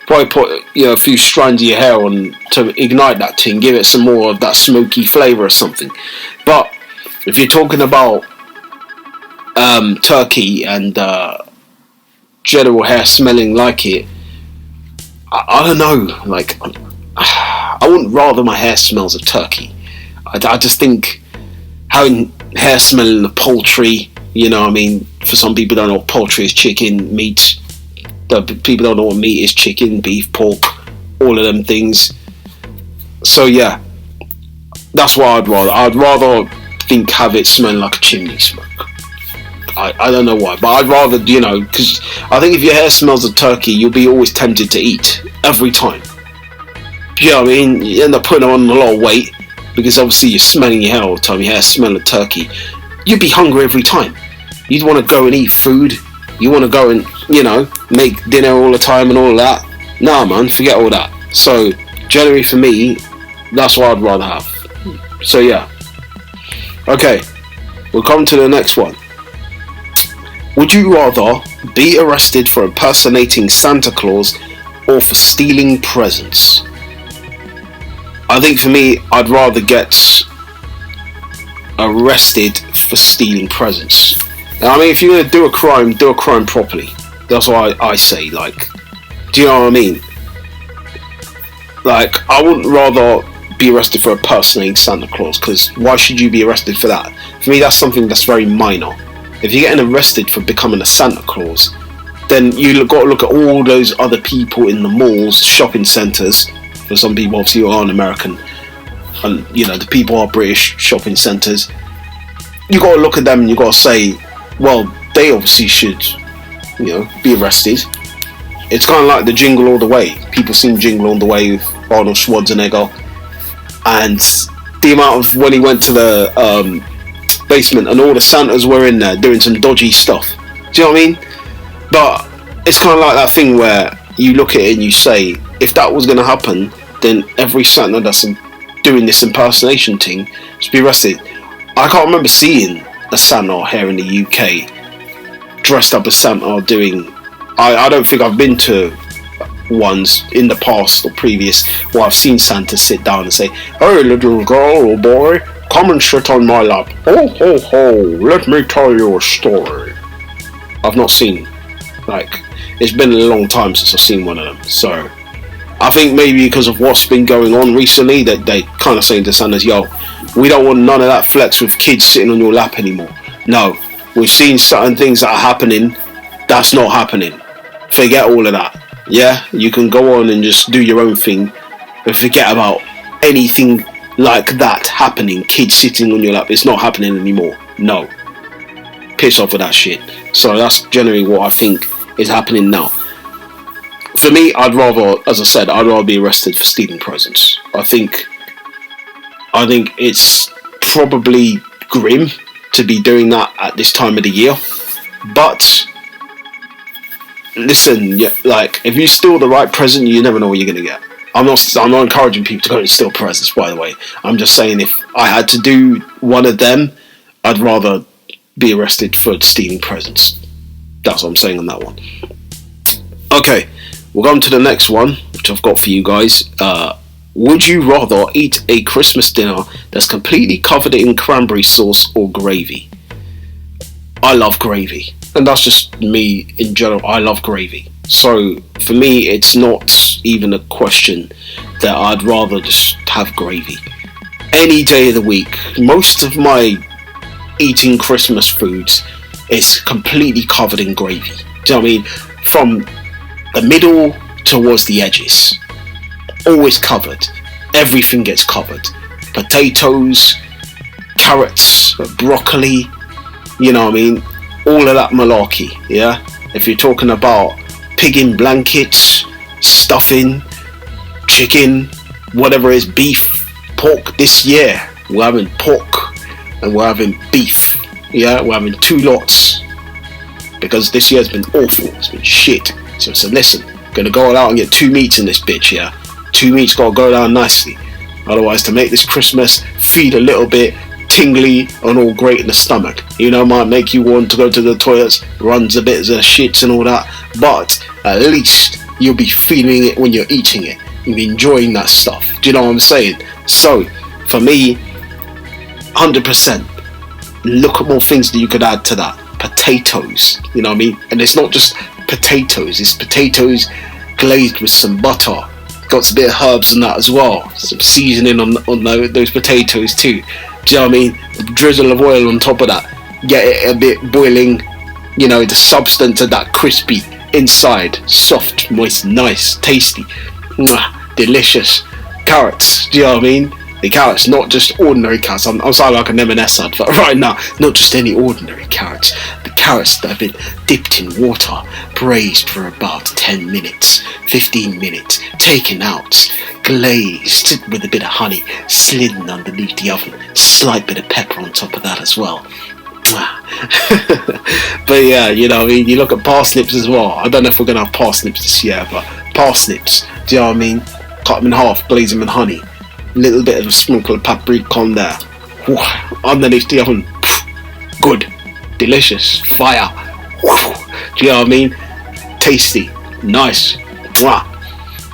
Probably put a few strands of your hair on to ignite that thing, give it some more of that smoky flavour or something. But if you're talking about turkey and general hair smelling like it, I don't know. Like, I wouldn't rather my hair smells of turkey. I just think having hair smelling of poultry, you know what I mean? For some people don't know what poultry is, chicken, meat. The people don't know what meat is, chicken, beef, pork, all of them things. So yeah, that's what I'd rather. I'd rather have it smelling like a chimney smoke. I don't know why, but I'd rather, because I think if your hair smells of turkey, you'll be always tempted to eat every time. You know what I mean? You end up putting on a lot of weight because obviously you're smelling your hair all the time. Your hair smelling of turkey. You'd be hungry every time. You'd want to go and eat food. You want to go and make dinner all the time and all of that. Nah, man, forget all that. So generally for me, that's what I'd rather have. So yeah. Okay, we'll come to the next one. Would you rather be arrested for impersonating Santa Claus or for stealing presents? I think for me, I'd rather get arrested for stealing presents. Now, I mean, if you're going to do a crime properly. That's what I say, like, do you know what I mean? Like, I wouldn't rather be arrested for impersonating Santa Claus, because why should you be arrested for that? For me, that's something that's very minor. If you're getting arrested for becoming a Santa Claus, then you got to look at all those other people in the malls, shopping centres. For some people, obviously, who aren't American, and the people are British shopping centres. You got to look at them and you got to say, well, they obviously should, be arrested. It's kind of like the Jingle All the Way. People sing Jingle All the Way with Arnold Schwarzenegger, and the amount of when he went to the basement and all the Santas were in there doing some dodgy stuff. Do you know what I mean? But it's kind of like that thing where you look at it and you say, if that was going to happen, then every Santa that's doing this impersonation thing should be arrested. I can't remember seeing a Santa here in the UK dressed up as Santa doing... I don't think I've been to ones in the past or previous where I've seen Santa sit down and say, "Hey little girl or boy, come and sit on my lap. Ho ho ho, let me tell you a story." I've not seen, it's been a long time since I've seen one of them. So I think maybe because of what's been going on recently, that they kind of saying to Santas, yo, we don't want none of that flex with kids sitting on your lap anymore. No, we've seen certain things that are happening. That's not happening. Forget all of that. Yeah, you can go on and just do your own thing, but forget about anything like that happening. Kids sitting on your lap. It's not happening anymore. No. Piss off with that shit. So that's generally what I think is happening now. For me, I'd rather be arrested for stealing presents. I think it's probably grim to be doing that at this time of the year, but listen, like, if you steal the right present, you never know what you're going to get. I'm not encouraging people to go and steal presents, by the way. I'm just saying, if I had to do one of them, I'd rather be arrested for stealing presents. That's what I'm saying on that one. Okay, we'll go on to the next one, which I've got for you guys. Would you rather eat a Christmas dinner that's completely covered in cranberry sauce or gravy? I love gravy, and that's just me in general. I love gravy. So for me, it's not even a question that I'd rather just have gravy. Any day of the week, most of my eating Christmas foods is completely covered in gravy. Do you know what I mean? From the middle towards the edges. Always covered. Everything gets covered. Potatoes, carrots, broccoli, you know what I mean? All of that malarkey, yeah? If you're talking about pig in blankets, stuffing, chicken, whatever it is, beef, pork. This year we're having pork and we're having beef, yeah? We're having two lots because this year's been awful. It's been shit. So listen, gonna go out and get 2 meats in this bitch, yeah? 2 meats gotta go down nicely. Otherwise, to make this Christmas feed a little bit tingly and all great in the stomach, you know, might make you want to go to the toilets, runs a bit of shits and all that, but at least you'll be feeling it when you're eating it. You'll be enjoying that stuff. Do you know what I'm saying? So for me, 100%, look at more things that you could add to that. Potatoes, you know what I mean? And it's not just potatoes, it's potatoes glazed with some butter, got a bit of herbs and that as well, some seasoning on those potatoes too. Do you know what I mean? A drizzle of oil on top of that, get it a bit boiling, you know, the substance of that crispy inside, soft, moist, nice, tasty, delicious. Carrots, do you know what I mean? The carrots, not just ordinary carrots. I'm sounding like an M&S advert right now. Not just any ordinary carrots. The carrots that have been dipped in water, braised for about 10 minutes, 15 minutes, taken out, glazed with a bit of honey, slidden underneath the oven, slight bit of pepper on top of that as well. But yeah, you know what I mean? You look at parsnips as well. I don't know if we're going to have parsnips this year, but parsnips, do you know what I mean? Cut them in half, glaze them in honey. Little bit of a sprinkle of paprika on there. Underneath the oven. Good. Delicious. Fire. Do you know what I mean? Tasty. Nice.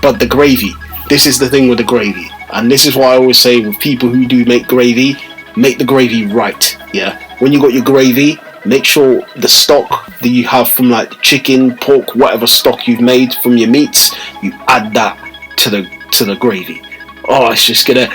But the gravy. This is the thing with the gravy. And this is why I always say with people who do make the gravy right. Yeah. When you got your gravy, make sure the stock that you have from like chicken, pork, whatever stock you've made from your meats, you add that to the gravy. Oh, it's gonna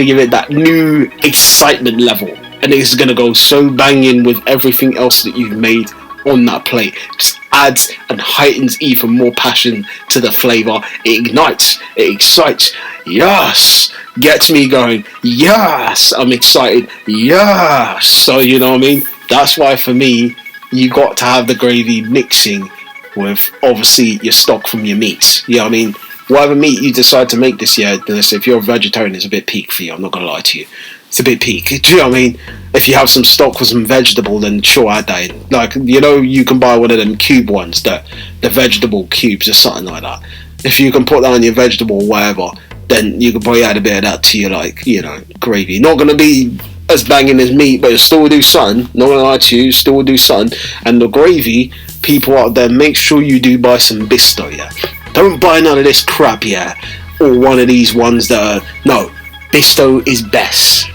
give it that new excitement level, and it's gonna go so banging with everything else that you've made on that plate. Just adds and heightens even more passion to the flavour. It ignites, it excites. Yes, gets me going. Yes, I'm excited. Yes. So you know what I mean. That's why for me, you got to have the gravy mixing with obviously your stock from your meats. You know what I mean. Whatever meat you decide to make this year, if you're a vegetarian, it's a bit peak for you. I'm not going to lie to you. It's a bit peak. Do you know what I mean? If you have some stock with some vegetable, then sure, add that in. Like, you know, you can buy one of them cube ones, the vegetable cubes or something like that. If you can put that on your vegetable or whatever, then you can probably add a bit of that to your, like, you know, gravy. Not going to be as banging as meat, but it still will do something. Not going to lie to you, still will do something. And the gravy, people out there, make sure you do buy some Bisto, yeah? Don't buy none of this crap, yeah, or one of these ones that are, no, Bisto is best.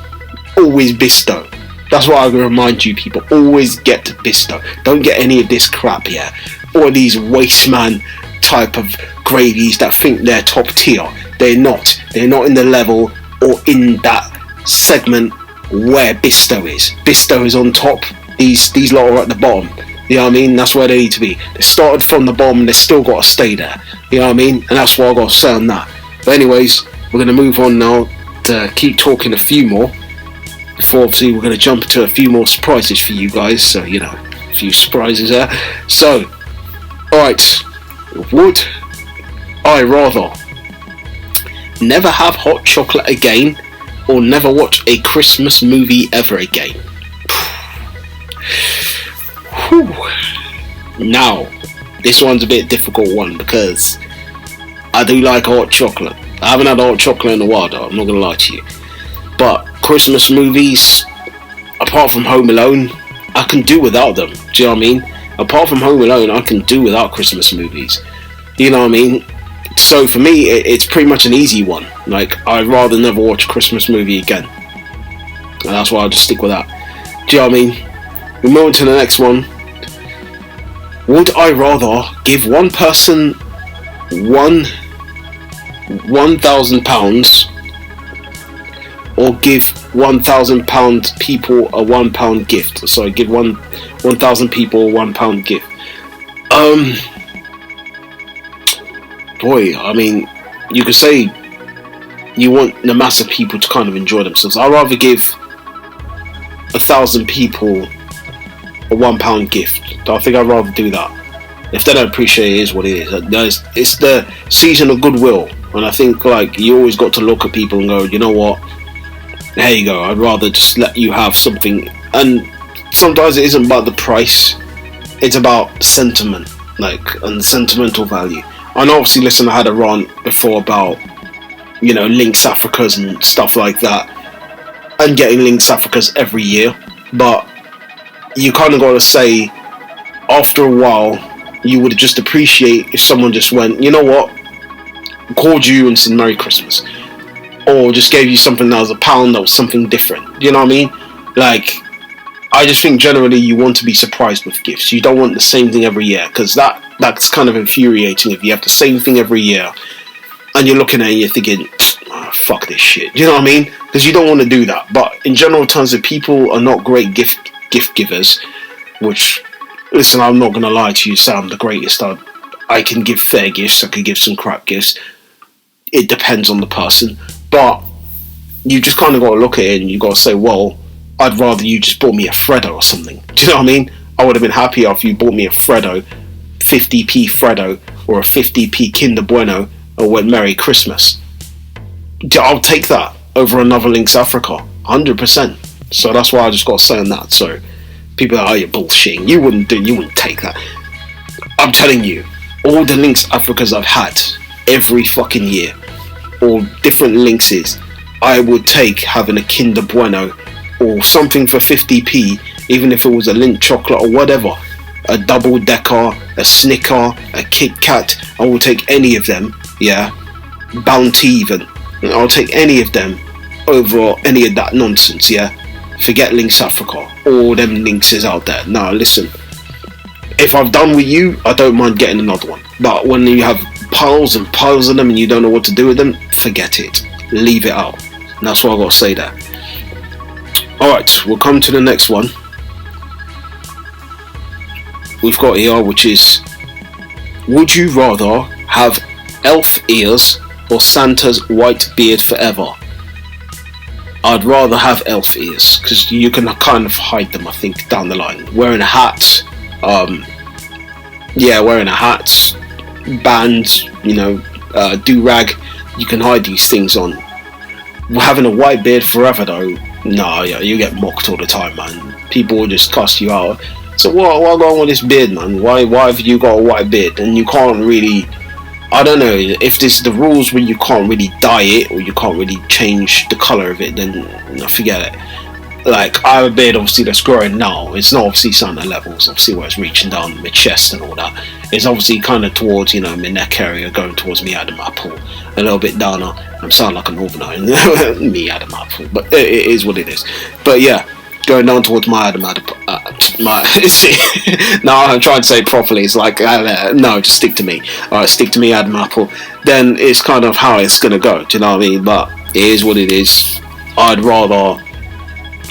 Always Bisto. That's what I will remind you people, always get Bisto. Don't get any of this crap, yeah, or these wasteman type of gravies that think they're top tier. They're not in the level or in that segment where Bisto is. Bisto is on top, these lot are at the bottom. You know what I mean? That's where they need to be. They started from the bottom and they still got to stay there. You know what I mean? And that's what I got to say on that. But anyways, we're going to move on now to keep talking a few more. Before obviously we're going to jump into a few more surprises for you guys. So, you know, a few surprises there. So, alright. Would I rather never have hot chocolate again or never watch a Christmas movie ever again? Now, This one's a bit difficult one because I do like hot chocolate. I haven't had hot chocolate in a while though, I'm not gonna lie to you. But Christmas movies, apart from Home Alone, I can do without them. Do you know what I mean? Apart from Home Alone, I can do without Christmas movies. You know what I mean? So for me, it's pretty much an easy one. Like, I'd rather never watch a Christmas movie again. And that's why I'll just stick with that. Do you know what I mean? We move on to the next one. Would I rather give one person £1,000 or give £1,000 people a £1 gift? So I give 1,000 people a £1 gift. Boy, I mean, you could say you want the mass of people to kind of enjoy themselves. I'd rather give 1,000 people a £1 gift. I think I'd rather do that. If they don't appreciate it, it is what it is. It's the season of goodwill, and I think like you always got to look at people and go, you know what? There you go. I'd rather just let you have something. And sometimes it isn't about the price; it's about sentiment, and sentimental value. And obviously, listen, I had a rant before about Lynx Africas and stuff like that, and getting Lynx Africas every year. But you kind of got to say, after a while, you would just appreciate if someone just went, you know what, called you and said Merry Christmas, or just gave you something that was £1 that was something different. You know what I mean? Like, I just think generally you want to be surprised with gifts. You don't want the same thing every year, because that's kind of infuriating if you have the same thing every year and you're looking at it and you're thinking, oh, fuck this shit. You know what I mean? Because you don't want to do that. But in general terms, if people are not great gift givers, which, listen, I'm not going to lie to you, say I'm the greatest. I can give fair gifts, I can give some crap gifts. It depends on the person. But you just kind of got to look at it and you got to say, well, I'd rather you just bought me a Freddo or something. Do you know what I mean? I would have been happier if you bought me a Freddo, 50p Freddo, or a 50p Kinder Bueno, or went Merry Christmas. I'll take that over another Lynx Africa, 100%. So that's why I just got to say on that. So people are like, oh, you're bullshitting. You wouldn't take that. I'm telling you, all the Lynx Africas I've had every fucking year, or different Lynxes, I would take having a Kinder Bueno or something for 50p, even if it was a Lindt chocolate or whatever, a double decker, a Snicker, a Kit Kat. I will take any of them, yeah, Bounty even. I'll take any of them over any of that nonsense, yeah. Forget Lynx Africa, all them Lynxes out there. No, listen, if I've done with you, I don't mind getting another one. But when you have piles and piles of them and you don't know what to do with them, forget it. Leave it out. And that's what I've got to say there. Alright, we'll come to the next one. We've got here, which is, would you rather have elf ears or Santa's white beard forever? I'd rather have elf ears, because you can kind of hide them, I think, down the line. Wearing a hat, wearing a hat, bands, do-rag, you can hide these things on. Having a white beard forever though, no, yeah, you get mocked all the time, man. People will just cuss you out. So what going on with this beard, man? Why have you got a white beard? And you can't really, I don't know, if there's the rules where you can't really dye it or you can't really change the colour of it, then forget it. Like, I have a beard obviously that's growing now. It's not obviously Santa levels, obviously where it's reaching down my chest and all that. It's obviously kind of towards, my neck area, going towards me Adam Apple. A little bit down. I'm sounding like a northerner. Me Adam Apple. But it is what it is. But yeah, going down towards my Adam Apple. No, I'm trying to say it properly. It's like, no, just stick to me. Alright, stick to me Adam Apple. Then it's kind of how it's going to go. Do you know what I mean? But it is what it is. I'd rather,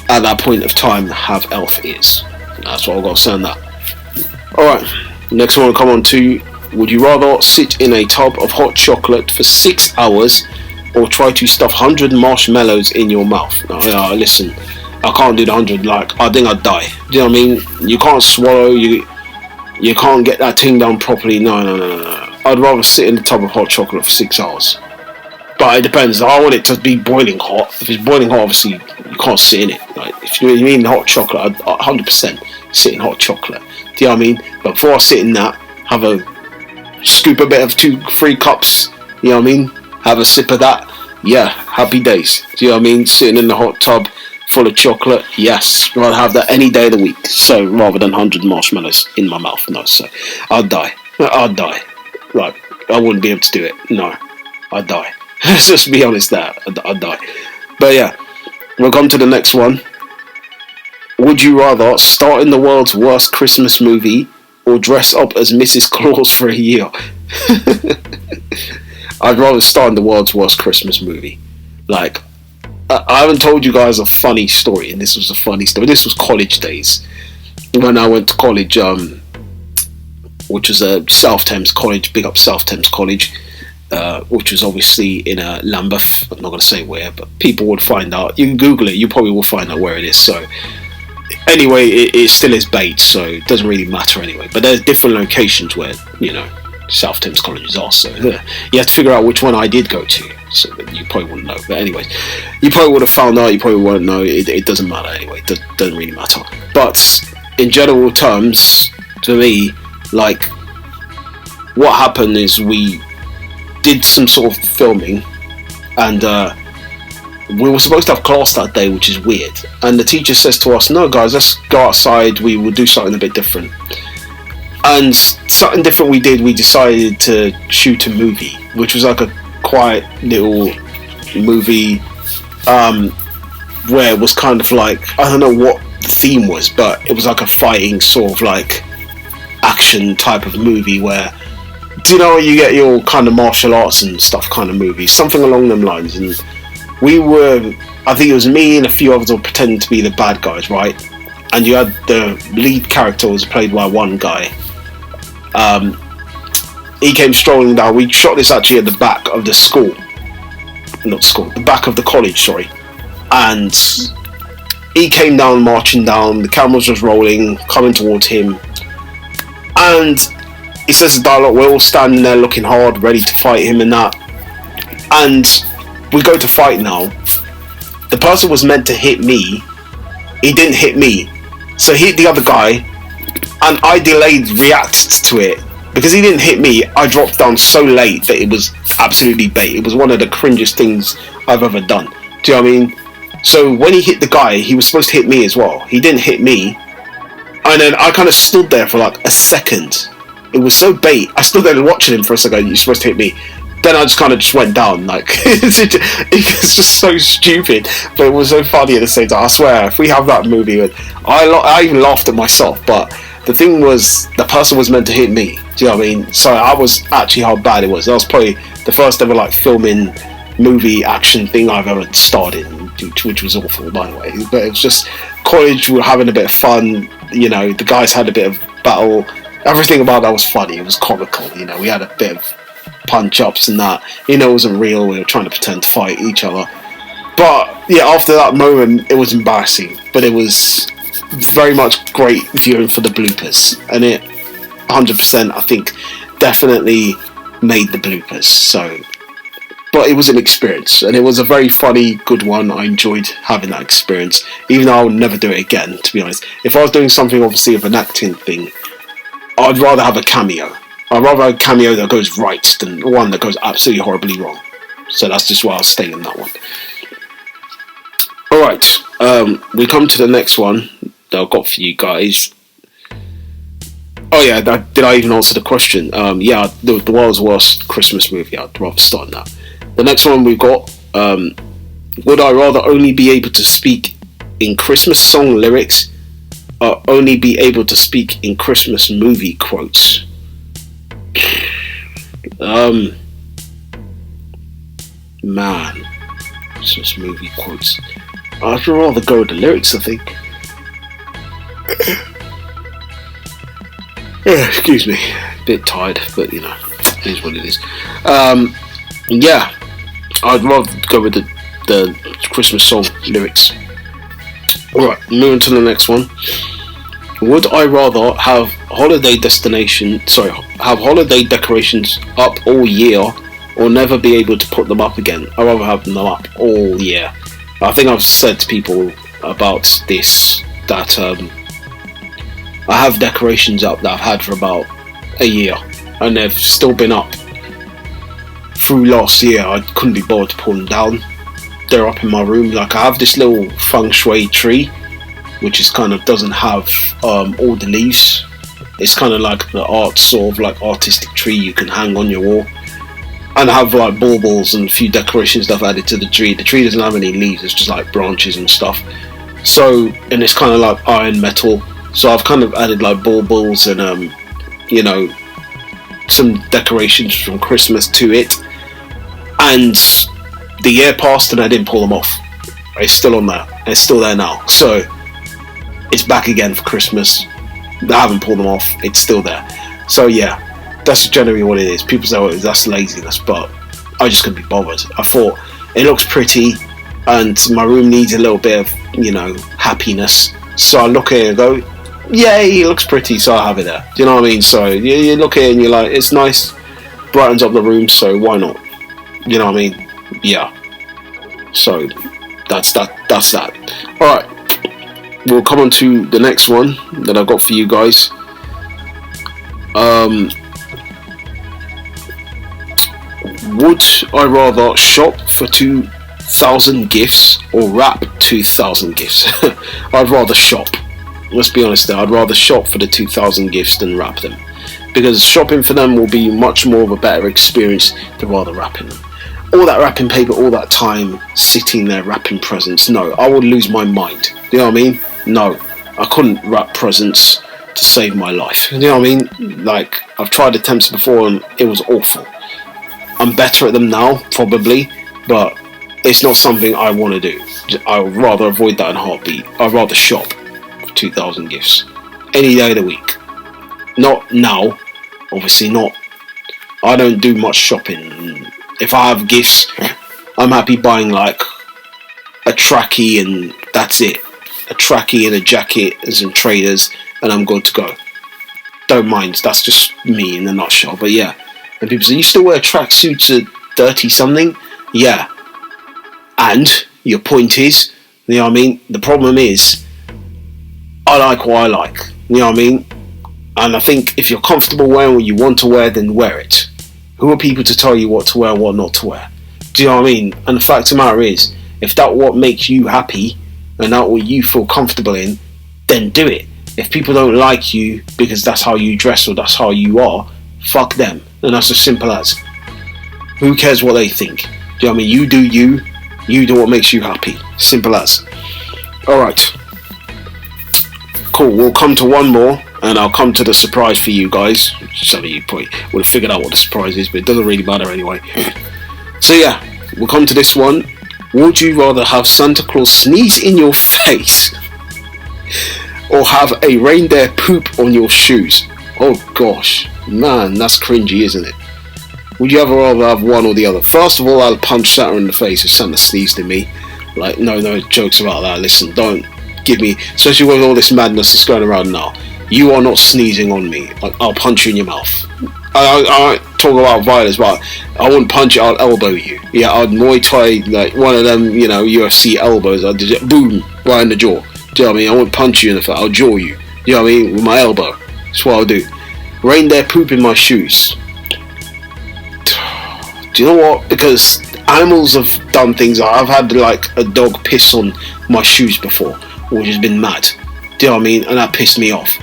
at that point of time, have elf ears. That's what I've got to say on that. Alright, next one I'll come on to, would you rather sit in a tub of hot chocolate for 6 hours or try to stuff 100 marshmallows in your mouth? Now, listen, I can't do the 100, I think I'd die. Do you know what I mean? You can't swallow, you can't get that thing down properly. No. I'd rather sit in the tub of hot chocolate for 6 hours. But it depends. I want it to be boiling hot. If it's boiling hot, obviously you can't sit in it. Like, if you mean hot chocolate, I'd 100% sit in hot chocolate. Do you know what I mean? But before I sit in that, have a scoop a bit of 2-3 cups, you know what I mean, have a sip of that, yeah, happy days. Do you know what I mean? Sitting in the hot tub full of chocolate, yes, I'd have that any day of the week. So rather than 100 marshmallows in my mouth, no, so I'd die. Like, I wouldn't be able to do it, no, I'd die. Let's just be honest there, I'd die. But yeah, we'll come to the next one. Would you rather star in the world's worst Christmas movie or dress up as Mrs. Claus for a year? I'd rather star in the world's worst Christmas movie. Like, I haven't told you guys a funny story, and this was a funny story. This was college days. When I went to college, which was a South Thames College, big up South Thames College, which was obviously in Lambeth. I'm not going to say where, but people would find out. You can Google it, you probably will find out where it is. So anyway, it still is bait, so it doesn't really matter anyway. But there's different locations where, you know, South Thames colleges are, so you have to figure out which one I did go to, so you probably wouldn't know. But anyways, you probably would have found out, you probably won't know, it doesn't matter anyway, it doesn't really matter. But in general terms, to me, like, what happened is we did some sort of filming, and we were supposed to have class that day, which is weird, and the teacher says to us, no guys, let's go outside, we will do something a bit different. And something different we did, we decided to shoot a movie, which was like a quiet little movie, where it was kind of like, I don't know what the theme was, but it was like a fighting sort of like action type of movie where, do you know, you get your kind of martial arts and stuff kind of movies, something along them lines. And we were, I think it was me and a few others were pretending to be the bad guys, right? And you had the lead character was played by one guy. He came strolling down. We shot this actually at the back of the school. Not school, the back of the college, sorry. And he came down, marching down, the camera was just rolling, coming towards him. And he says the dialogue, we're all standing there looking hard, ready to fight him and that. And we go to fight now. The person was meant to hit me. He didn't hit me. So he hit the other guy. And I delayed, reacted to it. Because he didn't hit me, I dropped down so late that it was absolutely bait. It was one of the cringiest things I've ever done. Do you know what I mean? So when he hit the guy, he was supposed to hit me as well. He didn't hit me. And then I kind of stood there for like a second. It was so bait. I stood there watching him for a second. You're supposed to hit me. Then I just kind of just went down. Like, it's just so stupid. But it was so funny at the same time. I swear, if we have that movie, I even laughed at myself. But the thing was, the person was meant to hit me. Do you know what I mean? So I was actually how bad it was. That was probably the first ever like filming movie action thing I've ever starred in, which was awful, by the way. But it was just college. We were having a bit of fun. You know, the guys had a bit of battle. Everything about that was funny. It was comical. You know, we had a bit of punch ups and that. You know, it wasn't real. We were trying to pretend to fight each other. But yeah, after that moment, it was embarrassing. But it was very much great viewing for the bloopers, and it 100% I think definitely made the bloopers. So, but it was an experience, and it was a very funny, good one. I enjoyed having that experience, even though I would never do it again, to be honest. If I was doing something obviously of an acting thing, I'd rather have a cameo. I'd rather have a cameo that goes right than one that goes absolutely horribly wrong. So that's just why I'll stay in that one. Alright, we come to the next one that I've got for you guys. Oh yeah, did I even answer the question? Yeah, the world's worst Christmas movie. I'd rather start on that. The next one we've got, would I rather only be able to speak in Christmas song lyrics or only be able to speak in Christmas movie quotes? Man, Christmas movie quotes. I'd rather go with the lyrics, I think. Yeah, excuse me, a bit tired, but you know, it is what it is. Yeah, I'd rather go with the Christmas song lyrics. Alright, moving to the next one. Would I rather have holiday decorations up all year or never be able to put them up again? I'd rather have them up all year. I think I've said to people about this, that I have decorations up that I've had for about a year, and they've still been up. Through last year, I couldn't be bothered to pull them down. They're up in my room. Like, I have this little feng shui tree, which is kind of doesn't have all the leaves. It's kind of like the artistic tree you can hang on your wall. And I have like baubles and a few decorations that I've added to the tree. The tree doesn't have any leaves, it's just like branches and stuff. So, and it's kind of like iron metal. So I've kind of added like baubles and some decorations from Christmas to it. And the year passed and I didn't pull them off. It's still on there. It's still there now. So it's back again for Christmas. I haven't pulled them off. It's still there. So yeah, that's generally what it is. People say, that's laziness, but I just couldn't be bothered. I thought it looks pretty and my room needs a little bit of, happiness. So I look at it and go, yay, it looks pretty, so I have it there. Do you know what I mean? So you look at it and you're like, it's nice, brightens up the room, so why not? You know what I mean? Yeah. So that's that. Alright. We'll come on to the next one that I've got for you guys. Would I rather shop for 2,000 gifts or wrap 2,000 gifts? I'd rather shop. Let's be honest there. I'd rather shop for the 2,000 gifts than wrap them. Because shopping for them will be much more of a better experience than rather wrapping them. All that wrapping paper, all that time sitting there wrapping presents. No, I would lose my mind. You know what I mean? No, I couldn't wrap presents to save my life. You know what I mean? Like, I've tried attempts before and it was awful. I'm better at them now, probably, but it's not something I want to do. I would rather avoid that in a heartbeat. I'd rather shop for 2,000 gifts any day of the week. Not now, obviously not. I don't do much shopping. If I have gifts, I'm happy buying like a trackie and that's it. A trackie and a jacket and some traders and I'm good to go. Don't mind, that's just me in a nutshell. But yeah, and people say, you still wear tracksuits at 30 something? Yeah. And your point is, you know what I mean? The problem is, I like what I like. You know what I mean? And I think if you're comfortable wearing what you want to wear, then wear it. Who are people to tell you what to wear and what not to wear? Do you know what I mean? And the fact of the matter is, if that's what makes you happy and that's what you feel comfortable in, then do it. If people don't like you because that's how you dress or that's how you are, fuck them. And that's as simple as. Who cares what they think? Do you know what I mean? You do you. You do what makes you happy. Simple as. Alright. Cool. We'll come to one more. And I'll come to the surprise for you guys. Some of you probably would have figured out what the surprise is, but it doesn't really matter anyway. So yeah, we'll come to this one. Would you rather have Santa Claus sneeze in your face or have a reindeer poop on your shoes? Oh gosh, man, that's cringy, isn't it? Would you ever rather have one or the other? First of all, I'll punch Santa in the face if Santa sneezed in me. Like, no jokes about that. Listen, don't give me, especially with all this madness that's going around now. You are not sneezing on me. I'll punch you in your mouth. I talk about violence, but I wouldn't punch you, I'll elbow you. Yeah, I'd Muay Thai, like one of them, UFC elbows. I'd just boom, right in the jaw. Do you know what I mean? I won't punch you in the face, I'll jaw you. You know what I mean? With my elbow. That's what I'll do. Reindeer poop in my shoes. Do you know what? Because animals have done things. I've had like a dog piss on my shoes before, which has been mad. Do you know what I mean? And that pissed me off.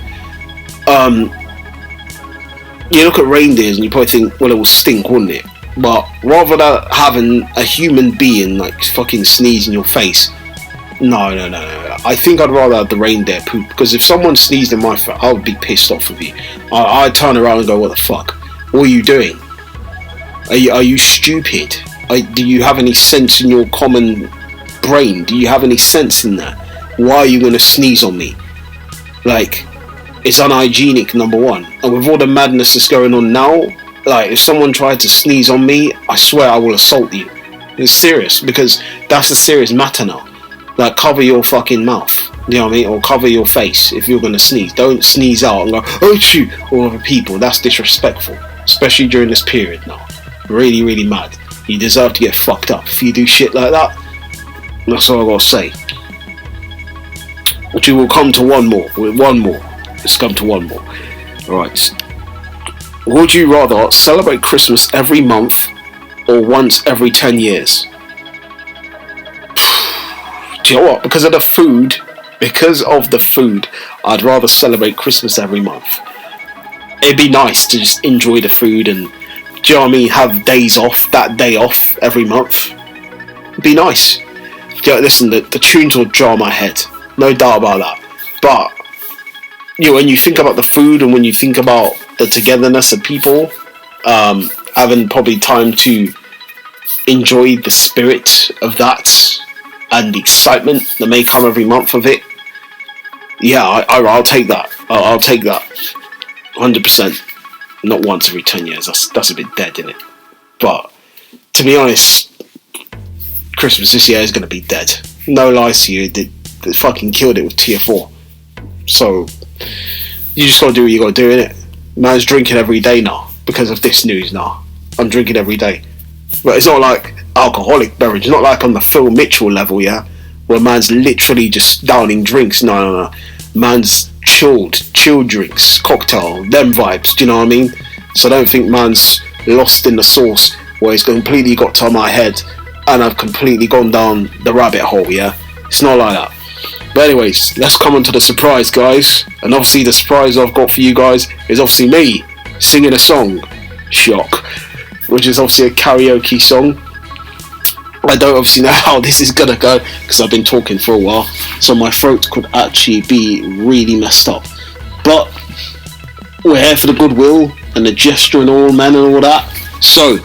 You look at reindeers and you probably think, well, it will stink, wouldn't it? But rather than having a human being like fucking sneeze in your face, no. I think I'd rather have the reindeer poop, because if someone sneezed in my face, I would be pissed off with you. I'd turn around and go, what the fuck? What are you doing? Are you stupid? Do you have any sense in your common brain? Do you have any sense in that? Why are you going to sneeze on me? Like, it's unhygienic, number one. And with all the madness that's going on now, like, if someone tried to sneeze on me, I swear I will assault you. It's serious, because that's a serious matter now. Like, cover your fucking mouth, you know what I mean? Or cover your face if you're going to sneeze. Don't sneeze out and go, oh shoot, all other people. That's disrespectful, especially during this period now. Really, really mad. You deserve to get fucked up if you do shit like that. That's all I gotta say. But we will come to one more. Let's come to one more. Alright. Would you rather celebrate Christmas every month or once every 10 years? Do you know what? Because of the food, I'd rather celebrate Christmas every month. It'd be nice to just enjoy the food and, do you know what I mean, have days off, that day off every month. It'd be nice. Listen, the tunes will jar my head, no doubt about that. But when you think about the food and when you think about the togetherness of people, having probably time to enjoy the spirit of that and the excitement that may come every month of it, I'll take that. I'll take that, 100%. Not once every 10 years. That's a bit dead, isn't it? But to be honest, Christmas this year is going to be dead. No lies to you, they fucking killed it with Tier 4. So you just got to do what you got to do, innit? Man's drinking every day now because of this news now. I'm drinking every day. But it's not like alcoholic beverage. It's not like on the Phil Mitchell level, yeah? Where man's literally just downing drinks. No. Man's chilled drinks, cocktail, them vibes, do you know what I mean? So I don't think man's lost in the sauce where it's completely got to my head and I've completely gone down the rabbit hole, yeah? It's not like that. But anyways, let's come on to the surprise, guys. And obviously the surprise I've got for you guys is obviously me singing a song, Shock, which is obviously a karaoke song. I don't obviously know how this is gonna go because I've been talking for a while, so my throat could actually be really messed up. But we're here for the goodwill and the gesture and all, man, and all that. So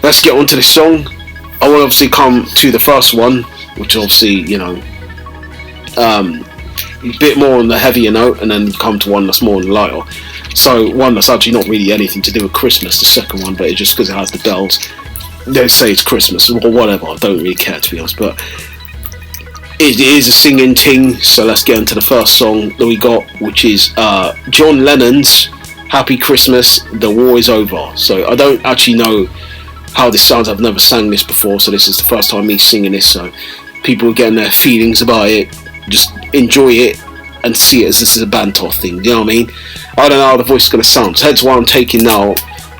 let's get on to the song. I will obviously come to the first one, which is obviously, a bit more on the heavier note, and then come to one that's more on the lighter. So one that's actually not really anything to do with Christmas, the second one, but it's just because it has the bells. They say it's Christmas or whatever, I don't really care, to be honest, but it is a singing ting. So let's get into the first song that we got, which is John Lennon's Happy Christmas, The War Is Over. So I don't actually know how this sounds. I've never sang this before, so this is the first time me singing this, so people are getting their feelings about it. Just enjoy it and see it as this is a banter thing, you know what I mean? I don't know how the voice is going to sound, so hence why I'm taking now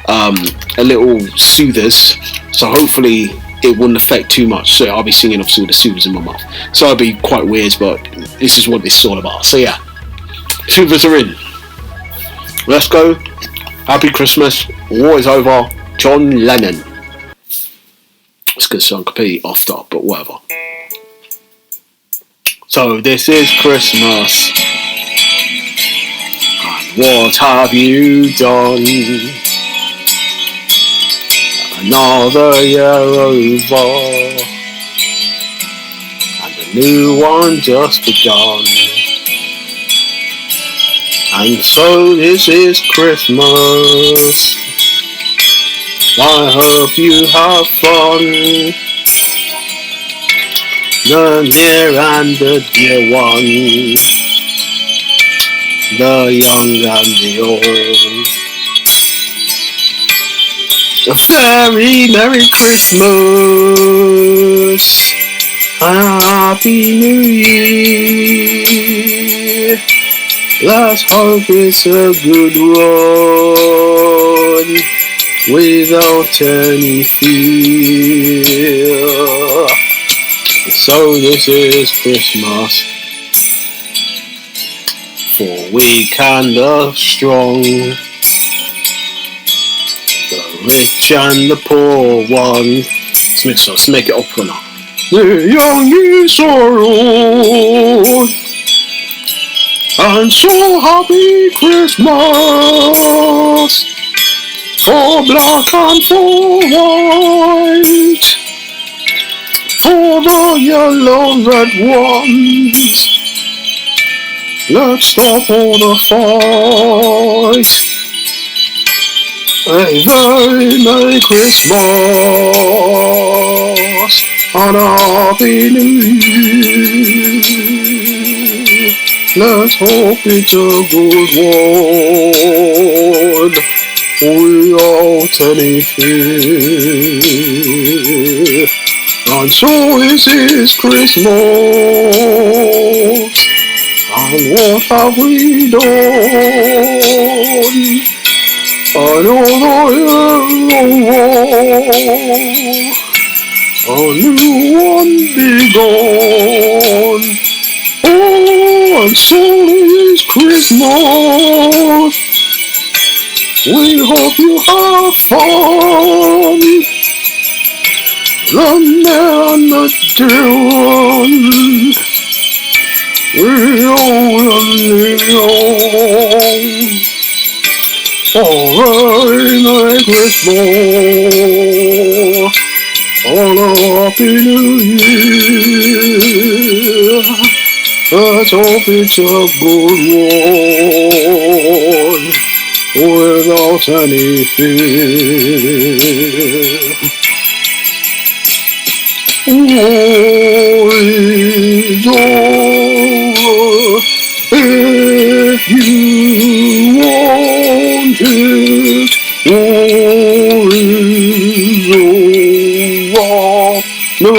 a little soothers, so hopefully it wouldn't affect too much. So I'll be singing obviously with the soothers in my mouth, so it'll be quite weird, but this is what this is all about. So yeah, soothers are in, let's go. Happy Christmas, War Is Over, John Lennon. It's going to sound completely off top, but whatever. So this is Christmas, and what have you done? Another year over, and a new one just begun. And so this is Christmas, I hope you have fun. The near and the dear one, the young and the old. A very Merry Christmas, a Happy New Year. Let's hope it's a good one, without any fear. So this is Christmas, for weak and the strong, the rich and the poor one. Let's make it opera now. The young is old, and so happy Christmas, for black and for white, for the yellow and red ones. Let's stop all the fight. A very Merry Christmas and a Happy New Year. Let's hope it's a good one, without any fear. And so this is Christmas, and what have we done? A new one be gone. Oh, and so is Christmas. We hope you have fun. The man that doing. We all live on. Alright, Merry Christmas. On a happy new year. Let's hope it's a good one without any fear. War is over if you want it. War is over. No.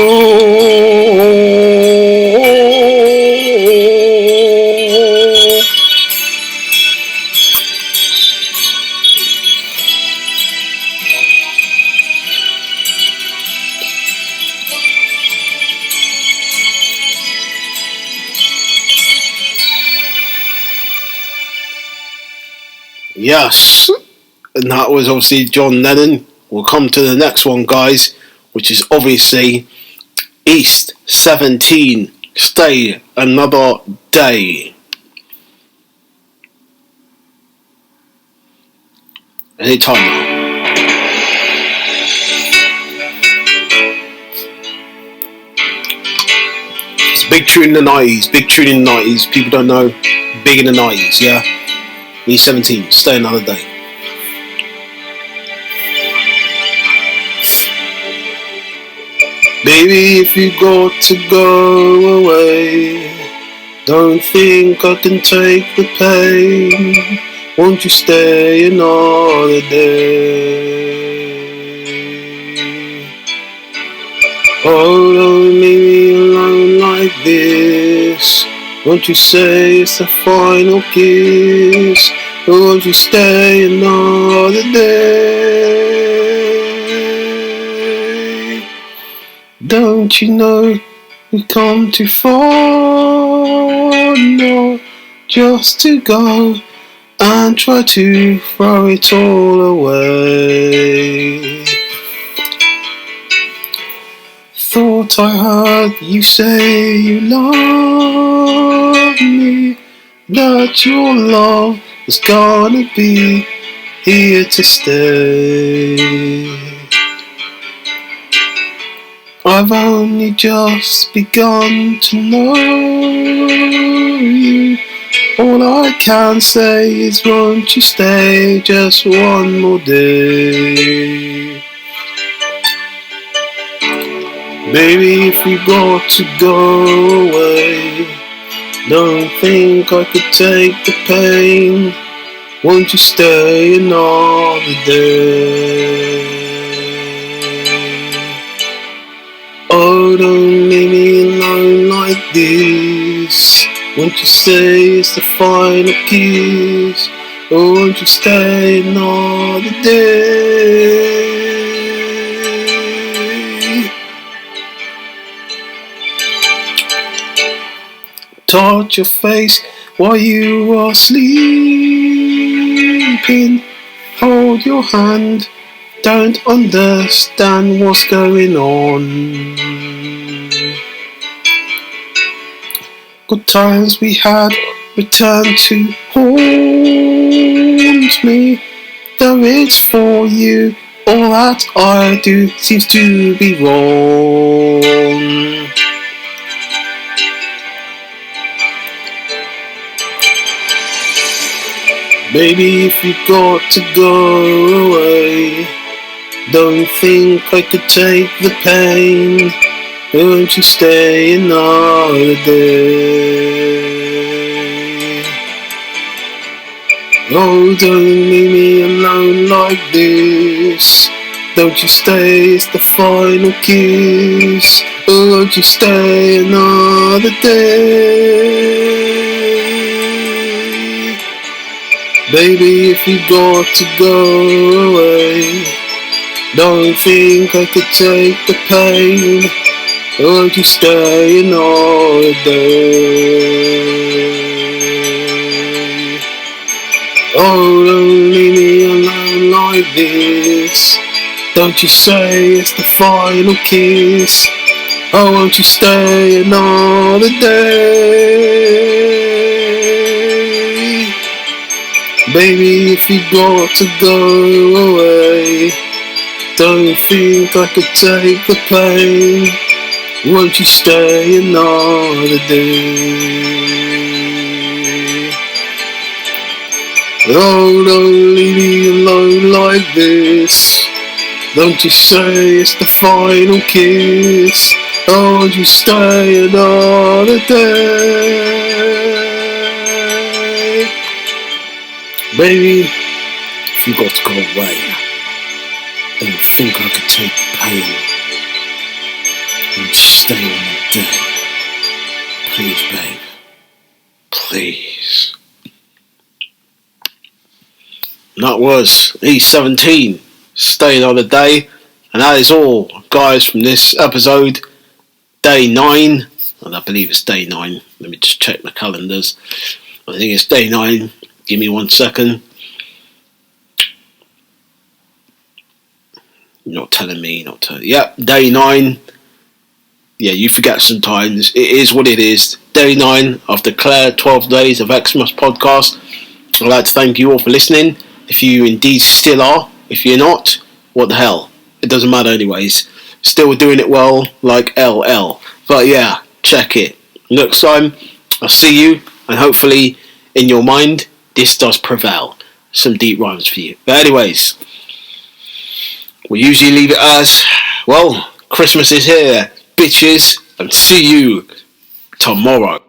Yes, and that was obviously John Lennon. We'll come to the next one, guys, which is obviously East 17, Stay Another Day. Anytime now. It's a big tune in the 90s, big tune in the 90s. People don't know, big in the 90s, yeah? East 17, Stay Another Day. Baby, if you got to go away, don't think I can take the pain. Won't you stay another day? Oh, don't leave me alone like this. Won't you say it's the final kiss? Or won't you stay another day? Don't you know we've come too far now just to go and try to throw it all away? Thought I heard you say you love me, that your love was gonna be here to stay. I've only just begun to know you. All I can say is won't you stay just one more day? Baby, if you got to go away, don't think I could take the pain. Won't you stay another day? Oh, don't leave me alone like this. Won't you say it's the final kiss? Or won't you stay another day? Touch your face while you are sleeping. Hold your hand, don't understand what's going on. Good times we had return to haunt me. Though it's for you, all that I do seems to be wrong. Baby, if you got to go away, don't think I could take the pain. Won't you stay another day? Oh, don't leave me alone like this. Don't you stay, it's the final kiss. Oh, won't you stay another day? Baby, if you got to go away, don't think I could take the pain. Won't you stay another day? Oh, don't leave me alone like this. Don't you say it's the final kiss. Oh, won't you stay another day? Baby, if you got to go away, don't think I could take the pain. Won't you stay another day? Oh, don't leave me alone like this. Don't you say it's the final kiss. Oh, won't you stay another day? Baby, if you got to go away, don't think I could take the pain. Won't you stay another day? Please, babe. Please. And that was E17, Stay Another Day. And that is all, guys, from this episode. Day 9. And I believe it's day 9. Let me just check my calendars. I think it's day 9. Give me 1 second. You're not telling me. Yep, day 9. Yeah, you forget sometimes. It is what it is. Day 9. I've declared 12 days of Xmas podcast. I'd like to thank you all for listening. If you indeed still are. If you're not, what the hell? It doesn't matter anyways. Still doing it well, like LL. But yeah, check it. Next time, I'll see you. And hopefully, in your mind, this does prevail. Some deep rhymes for you. But anyways, we usually leave it as, well, Christmas is here, bitches, and see you tomorrow.